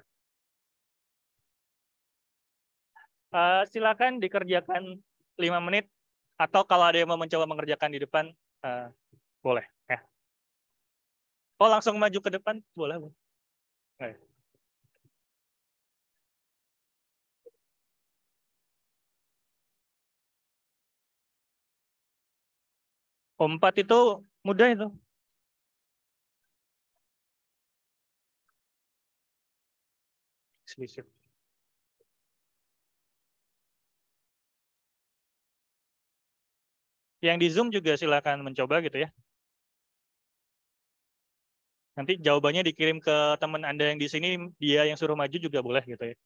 Silakan dikerjakan 5 menit. Atau kalau ada yang mau mencoba mengerjakan di depan, boleh. Ya. Oh, langsung maju ke depan? Boleh. Boleh. O4 itu mudah itu. Selisih. Yang di Zoom juga silakan mencoba gitu ya. Nanti jawabannya dikirim ke teman Anda yang di sini, dia yang suruh maju juga boleh gitu ya.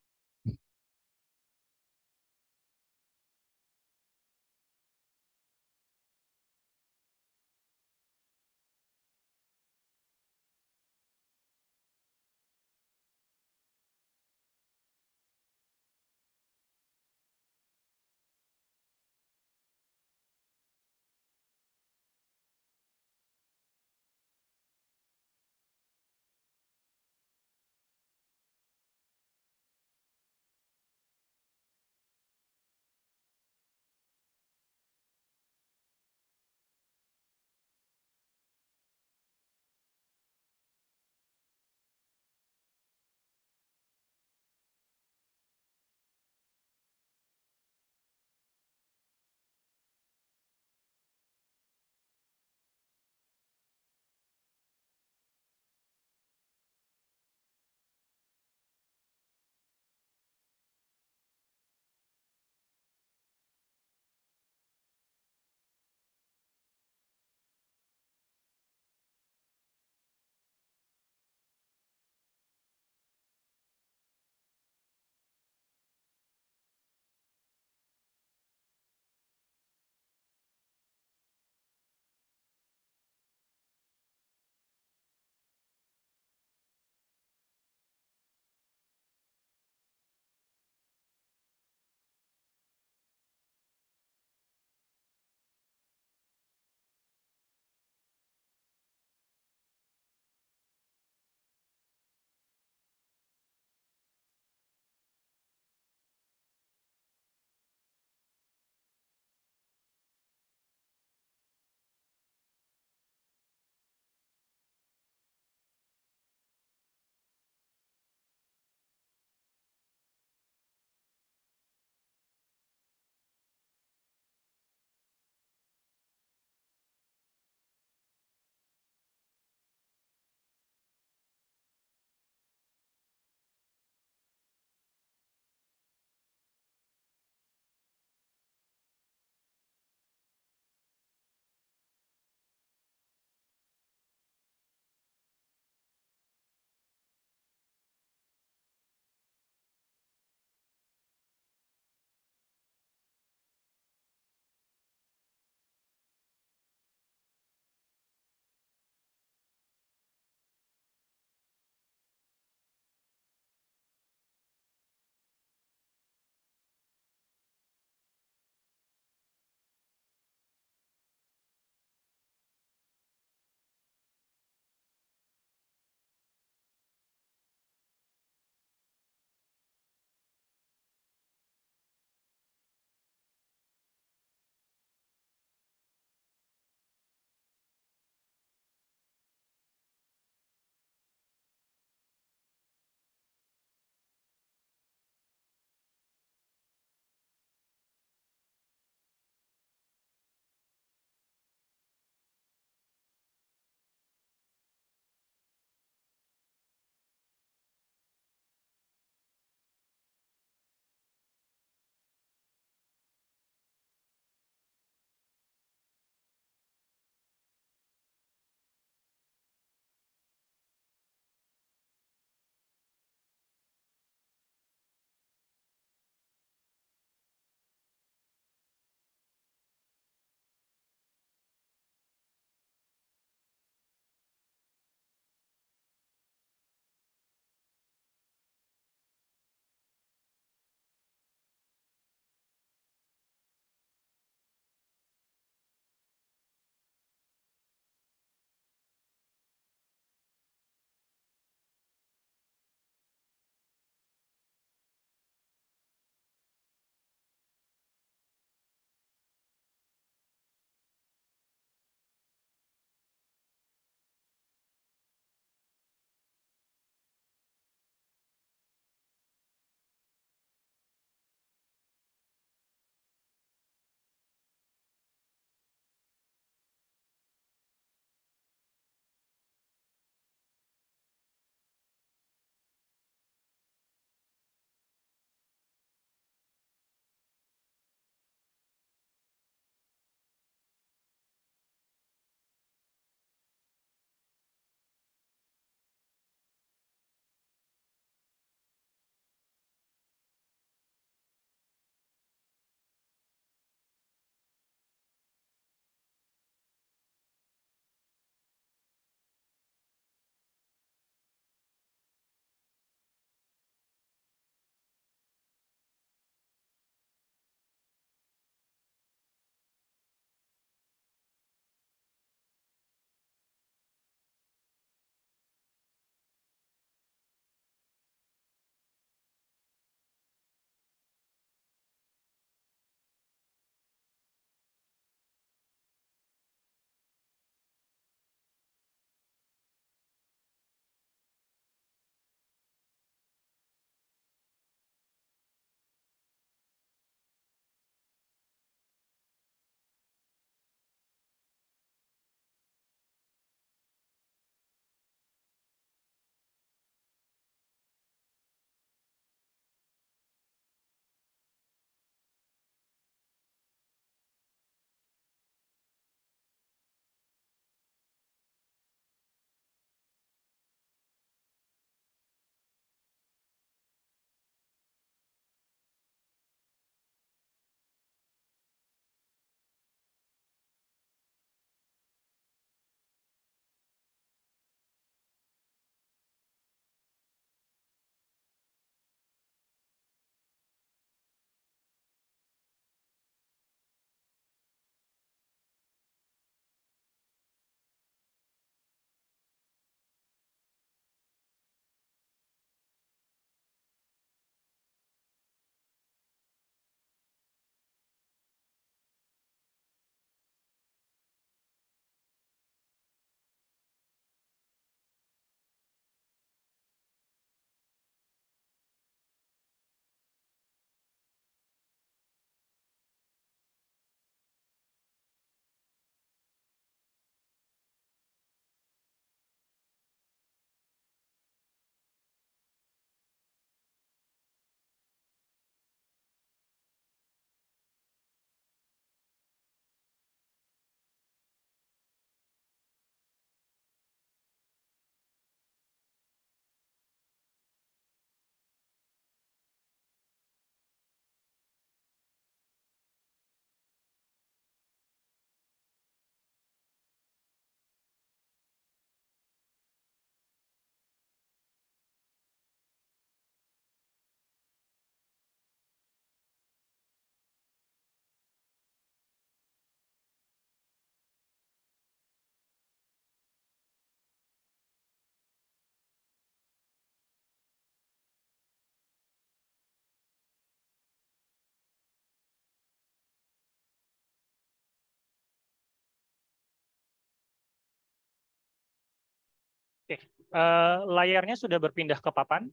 Layarnya sudah berpindah ke papan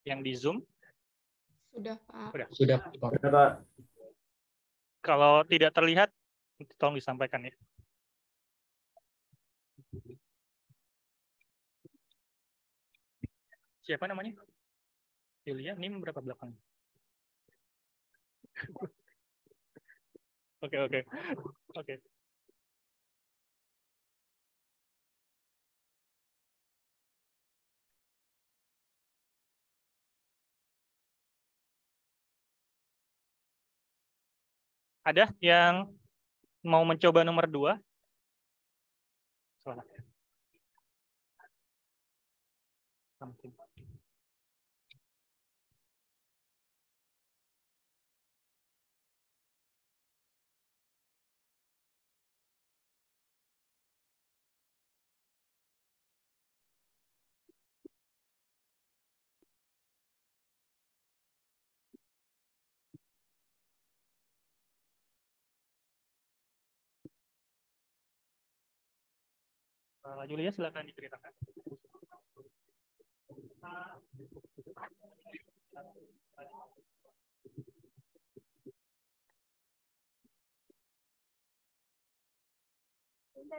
yang di Zoom. Sudah, Pak. Sudah, Pak. Sudah, Pak. Kalau tidak terlihat, tolong disampaikan ya. Siapa namanya? Yulia, NIM berapa belakang? Oke. Ada yang mau mencoba nomor 2? Silakan. Julia, silakan diceritakan.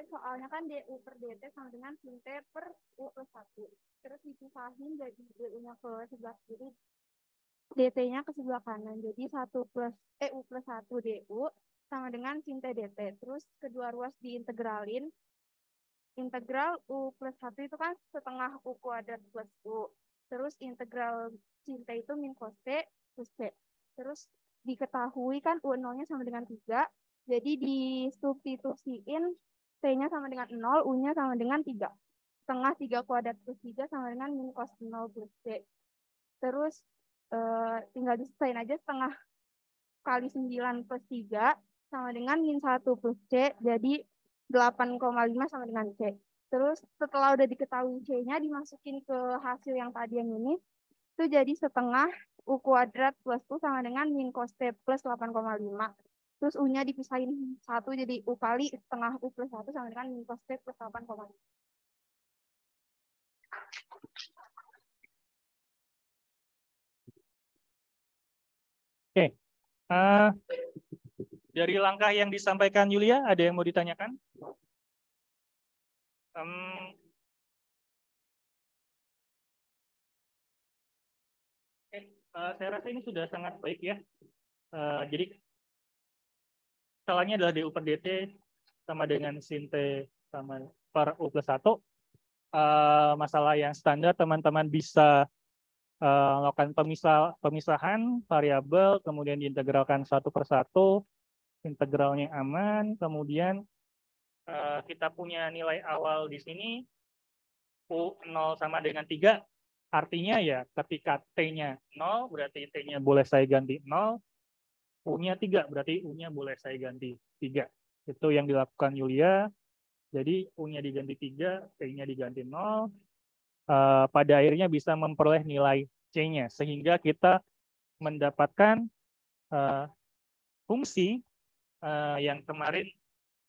Soalnya kan DU per DT sama dengan sin T per U plus 1. Terus dipisahin jadi DU-nya ke sebelah kiri, DT-nya ke sebelah kanan. Jadi U plus 1 DU sama dengan sin T DT. Terus kedua ruas diintegralin. Integral U plus 1 itu kan setengah U kuadrat plus U. Terus integral sin T itu min cos T plus C. Terus diketahui kan U0-nya sama dengan 3. Jadi disubstitusiin T-nya sama dengan 0, U-nya sama dengan 3. Setengah 3 kuadrat plus 3 sama dengan min cos 0 plus C. Terus tinggal diselesain aja, setengah kali 9 plus 3 sama dengan min 1 plus C. Jadi 8,5 sama dengan C. Terus setelah udah diketahui C-nya, dimasukin ke hasil yang tadi yang ini, itu jadi setengah U kuadrat plus U sama dengan min cos T plus 8,5. Terus U-nya dipisahin 1 jadi U kali setengah U plus 1 sama dengan min cos T plus 8,5. Oke. Dari langkah yang disampaikan Yulia, ada yang mau ditanyakan? Saya rasa ini sudah sangat baik ya. Jadi salahnya adalah DU per DT sama dengan sin T sama per U plus 1. Masalah yang standar, teman-teman bisa melakukan pemisahan variabel, kemudian diintegralkan satu per satu, integralnya aman, kemudian kita punya nilai awal di sini, U0 sama dengan 3, artinya ya ketika T-nya 0, berarti T-nya boleh saya ganti 0, U-nya 3, berarti U-nya boleh saya ganti 3. Itu yang dilakukan Yulia. Jadi U-nya diganti 3, T-nya diganti 0. Pada akhirnya bisa memperoleh nilai C-nya. Sehingga kita mendapatkan fungsi yang kemarin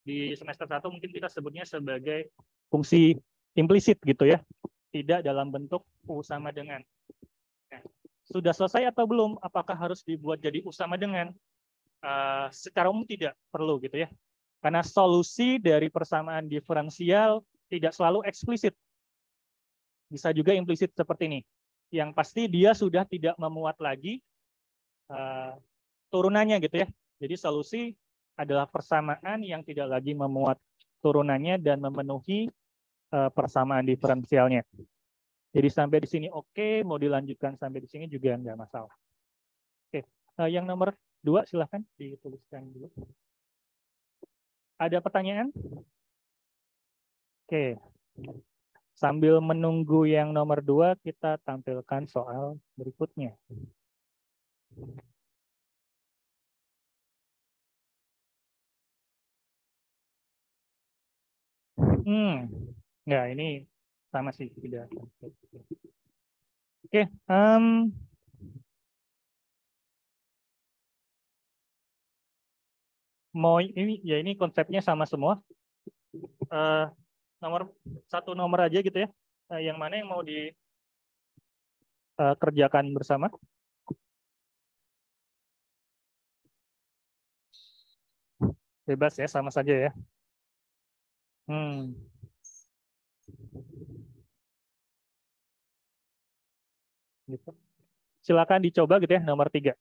di semester 1 mungkin kita sebutnya sebagai fungsi implisit gitu ya. Tidak dalam bentuk U sama dengan. Nah, sudah selesai atau belum? Apakah harus dibuat jadi U sama dengan? Secara umum tidak perlu gitu ya. Karena solusi dari persamaan diferensial tidak selalu eksplisit. Bisa juga implisit seperti ini. Yang pasti dia sudah tidak memuat lagi turunannya gitu ya. Jadi solusi adalah persamaan yang tidak lagi memuat turunannya dan memenuhi persamaan diferensialnya. Jadi sampai di sini oke, mau dilanjutkan sampai di sini juga nggak masalah. Oke, yang nomor 2 silahkan dituliskan dulu. Ada pertanyaan? Oke. Sambil menunggu yang nomor 2, kita tampilkan soal berikutnya. Nggak, ini sama sih, tidak. Oke, mau ini ya ini konsepnya sama semua. eh, nomor aja gitu ya. Yang mana yang mau dikerjakan bersama? Bebas ya, sama saja ya. Hmm. Gitu. Silakan dicoba gitu ya, nomor 3.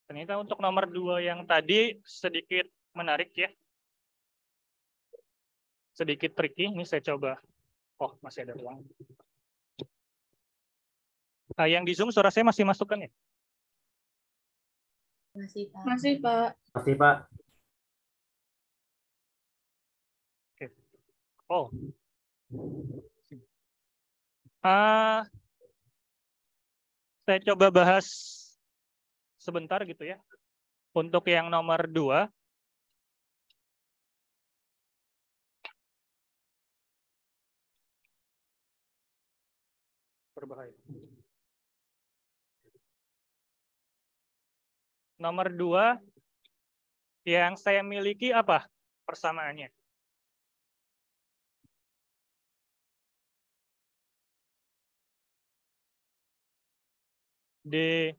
Ternyata untuk nomor 2 yang tadi sedikit menarik ya. Sedikit tricky. Ini saya coba. Oh, masih ada ruang. Yang di Zoom suara saya masih masuk kan ya? Masih, Pak. Masih, Pak. Pasti, Pak. Oke. Oh. Saya coba bahas sebentar gitu ya. Untuk yang nomor 2. Berbahaya. Nomor 2 yang saya miliki apa persamaannya? dy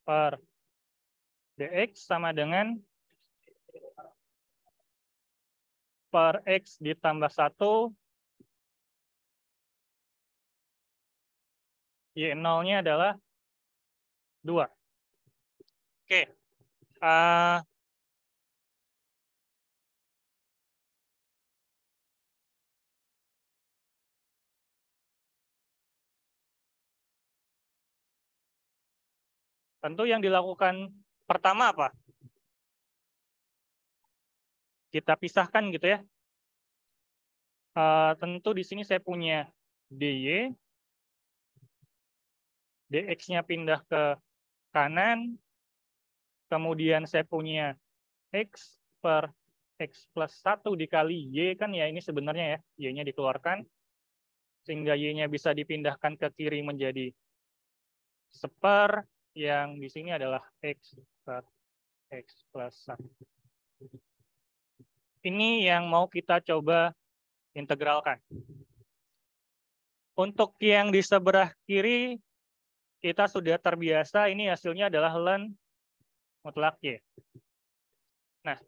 per dx sama dengan per x ditambah 1, y0-nya adalah 2. Oke. Tentu yang dilakukan pertama apa? Kita pisahkan gitu ya. Tentu di sini saya punya dy, dx-nya pindah ke kanan, kemudian saya punya x per x plus 1 dikali y kan ya, ini sebenarnya ya, y-nya dikeluarkan, sehingga y-nya bisa dipindahkan ke kiri menjadi seper, yang di sini adalah x per x plus 1. Ini yang mau kita coba integralkan. Untuk yang di sebelah kiri, kita sudah terbiasa, ini hasilnya adalah ln mutlak y. Nah,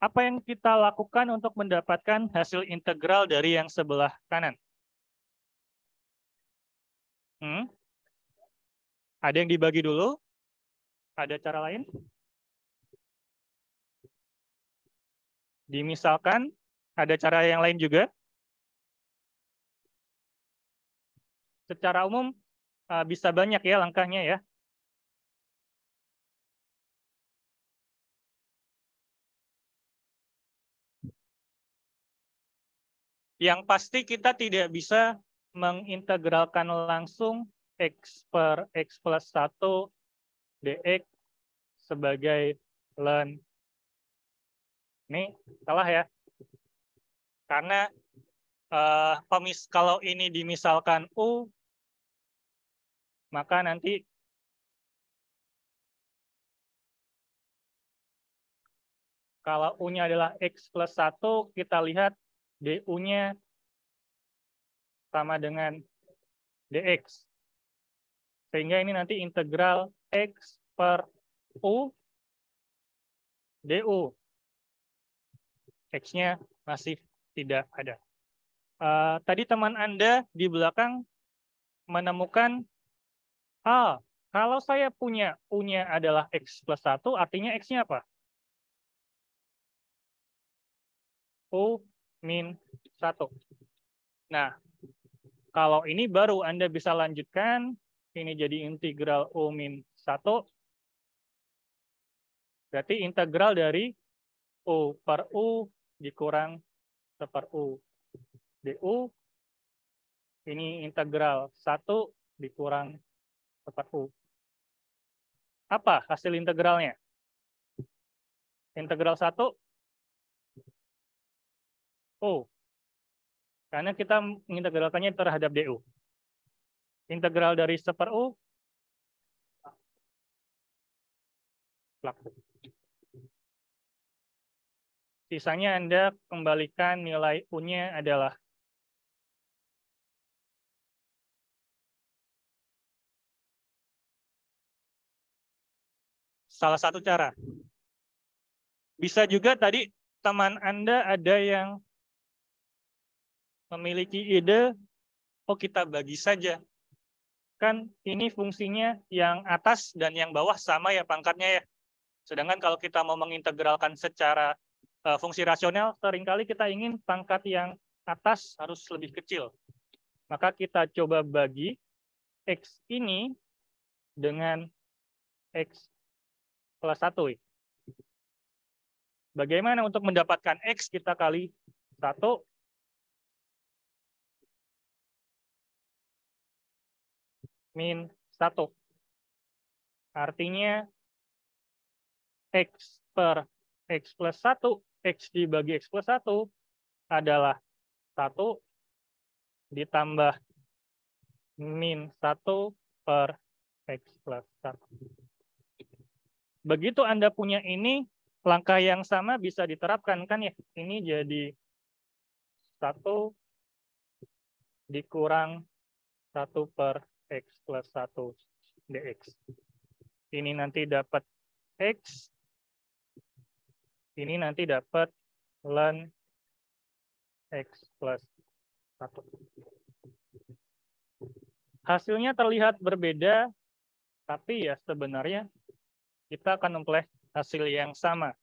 apa yang kita lakukan untuk mendapatkan hasil integral dari yang sebelah kanan? Ada yang dibagi dulu? Ada cara lain? Dimisalkan, ada cara yang lain juga? Secara umum, bisa banyak ya langkahnya ya. Yang pasti kita tidak bisa mengintegralkan langsung x per x plus 1 dx sebagai ln. Ini salah ya. Karena kalau ini dimisalkan u, maka nanti kalau u-nya adalah x plus 1, kita lihat du-nya sama dengan dx. Sehingga ini nanti integral x per u du. X-nya masih tidak ada. Tadi teman Anda di belakang menemukan, kalau saya punya u-nya adalah x plus 1, artinya x-nya apa? U min 1. Nah, kalau ini baru Anda bisa lanjutkan, ini jadi integral U min 1. Berarti integral dari U per U dikurang seper U du. Ini integral 1 dikurang seper U. Apa hasil integralnya? Integral 1 U. Karena kita mengintegralkannya terhadap du. Integral dari seper U sisanya Anda kembalikan nilai U-nya adalah salah satu cara. Bisa juga tadi teman Anda ada yang memiliki ide, oh kita bagi saja. Kan ini fungsinya yang atas dan yang bawah sama ya pangkatnya ya. Sedangkan kalau kita mau mengintegralkan secara fungsi rasional, seringkali kita ingin pangkat yang atas harus lebih kecil. Maka kita coba bagi X ini dengan X plus 1. Bagaimana untuk mendapatkan X kita kali 1? Min 1. Artinya X per X plus 1, X dibagi X plus 1 adalah 1 ditambah min 1 per X plus 1. Begitu Anda punya ini, langkah yang sama bisa diterapkan kan ya. Ini jadi 1 dikurang 1 per X plus 1 dx. Ini nanti dapat X. Ini nanti dapat ln X plus 1. Hasilnya terlihat berbeda, tapi ya sebenarnya kita akan memperoleh hasil yang sama.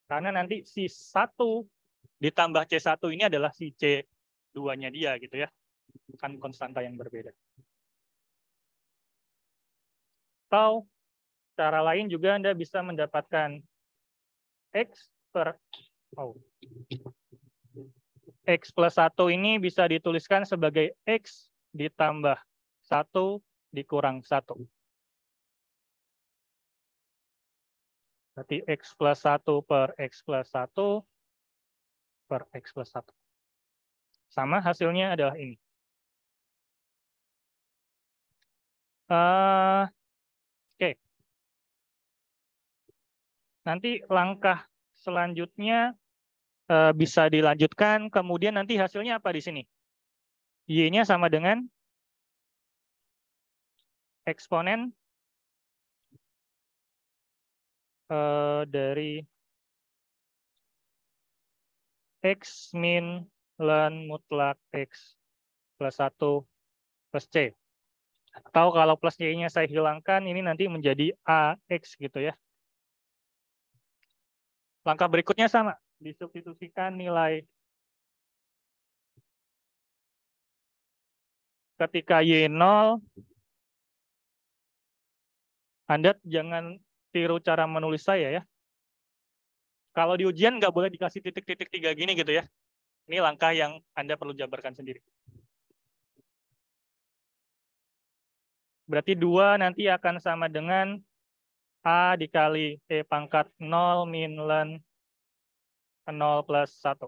Karena nanti si 1 ditambah C1 ini adalah si C2-nya dia gitu ya. Bukan konstanta yang berbeda. Atau cara lain juga Anda bisa mendapatkan X per X plus 1 ini bisa dituliskan sebagai X ditambah 1 dikurang 1. Berarti X plus 1 per X plus 1 per X plus 1. Sama hasilnya adalah ini. Oke. Nanti langkah selanjutnya bisa dilanjutkan. Kemudian nanti hasilnya apa di sini? Y-nya sama dengan eksponen dari X min ln mutlak X plus 1 plus C. Atau kalau plus Y-nya saya hilangkan, ini nanti menjadi AX gitu ya. Langkah berikutnya sama. Disubstitusikan nilai ketika Y 0. Anda jangan tiru cara menulis saya ya. Kalau di ujian nggak boleh dikasih titik-titik 3 gini gitu ya. Ini langkah yang Anda perlu jabarkan sendiri. Berarti 2 nanti akan sama dengan A dikali E pangkat 0 min ln 0 plus 1.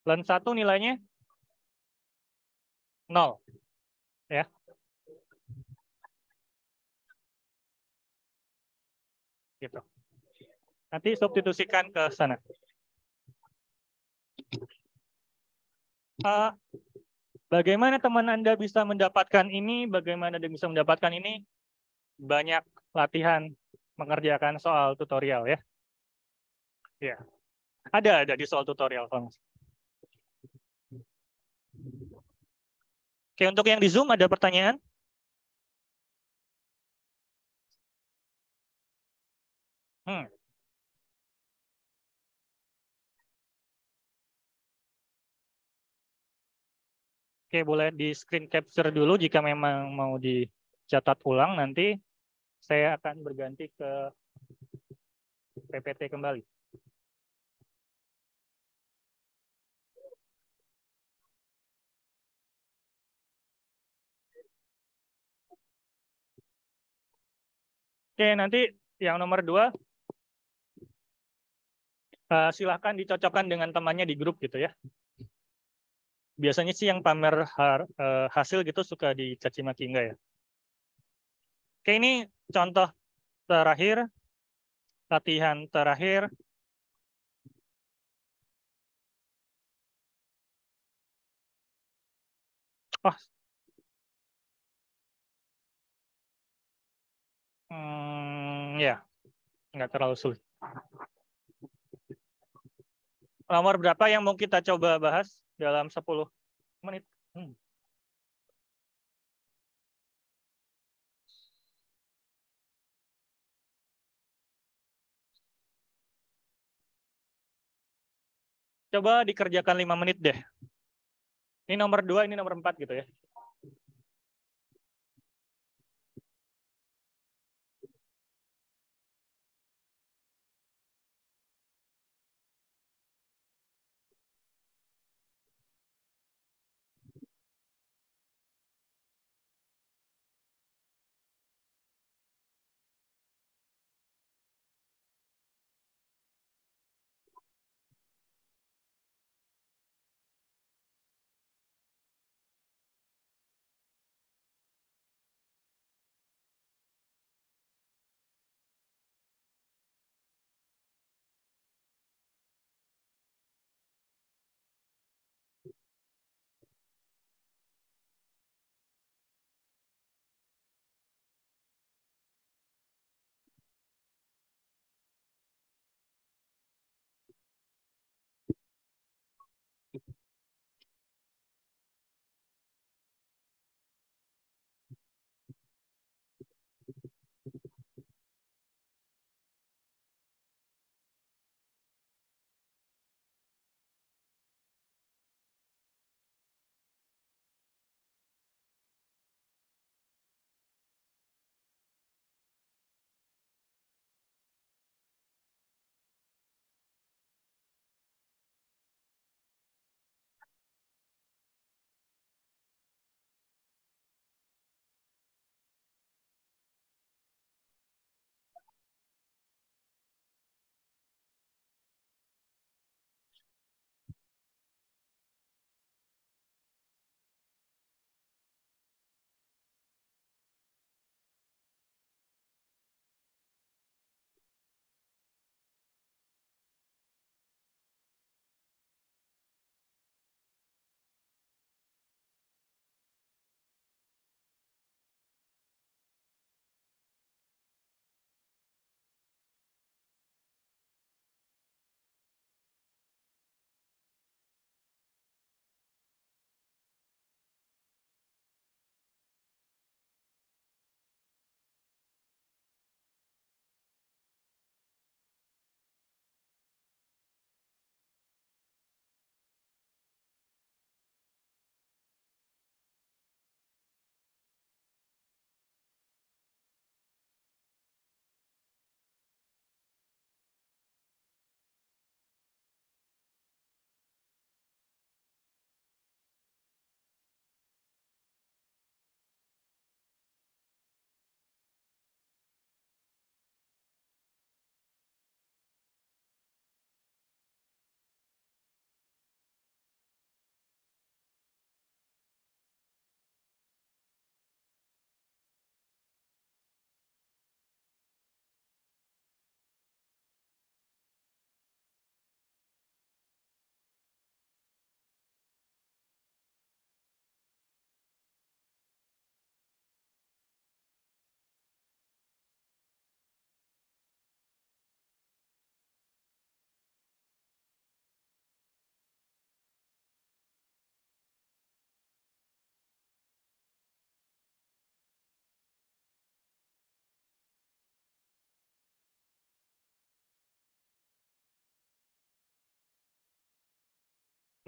Ln 1 nilainya 0. Ya. Gitu. Nanti substitusikan ke sana. Bagaimana teman Anda bisa mendapatkan ini? Bagaimana Anda bisa mendapatkan ini? Banyak latihan mengerjakan soal tutorial ya. Ya. Ada di soal tutorial. Oke, untuk yang di Zoom ada pertanyaan? Oke, boleh di screen capture dulu jika memang mau dicatat ulang. Nanti saya akan berganti ke PPT kembali. Oke, nanti yang nomor 2, silahkan dicocokkan dengan temannya di grup gitu ya. Biasanya sih yang pamer hasil gitu suka dicaci maki enggak ya. Oke, ini contoh terakhir, latihan terakhir. Oh, Ya, nggak terlalu sulit. Nomor berapa yang mau kita coba bahas dalam 10 menit? Coba dikerjakan 5 menit deh. Ini nomor 2, ini nomor 4 gitu ya.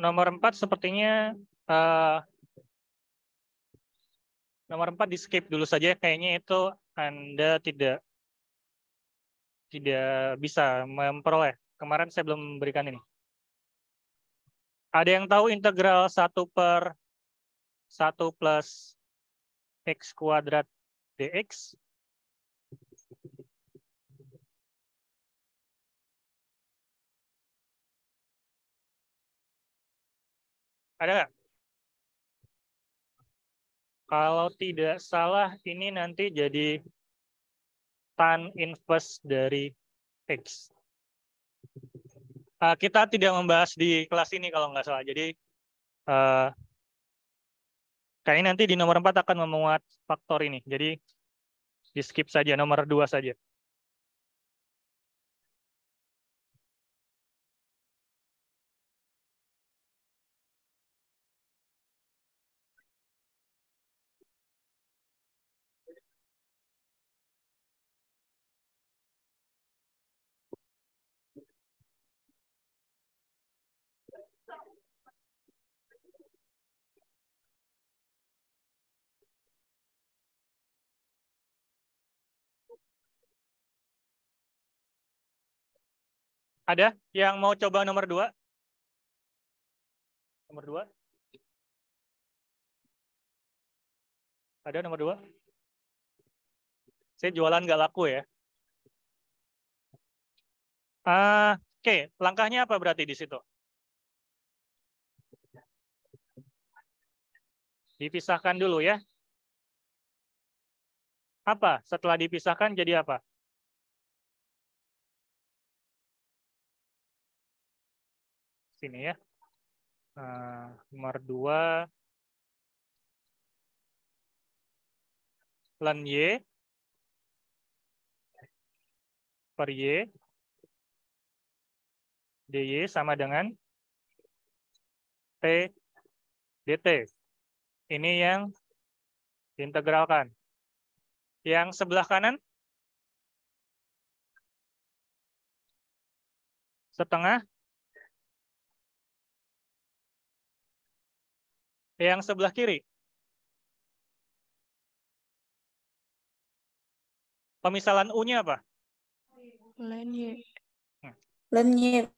Nomor 4 sepertinya nomor 4 di skip dulu saja, kayaknya itu Anda tidak bisa memperoleh. Kemarin saya belum memberikan ini. Ada yang tahu integral 1/1 plus x kuadrat dx? Ada nggak? Kalau tidak salah, ini nanti jadi tan inverse dari x. Kita tidak membahas di kelas ini kalau nggak salah. Jadi, kayaknya nanti di nomor 4 akan memuat faktor ini. Jadi, Di skip saja, nomor 2 saja. Ada yang mau coba nomor 2? Nomor 2? Ada nomor 2? Saya jualan nggak laku ya. Oke, langkahnya apa berarti di situ? Dipisahkan dulu ya. Apa? Setelah dipisahkan jadi apa? Sini ya. Nomor 2. Ln Y per Y dy sama dengan T dt. Ini yang diintegralkan. Yang sebelah kanan? Setengah. Yang sebelah kiri? Pemisalan U-nya apa? Ln Y. Ln Y.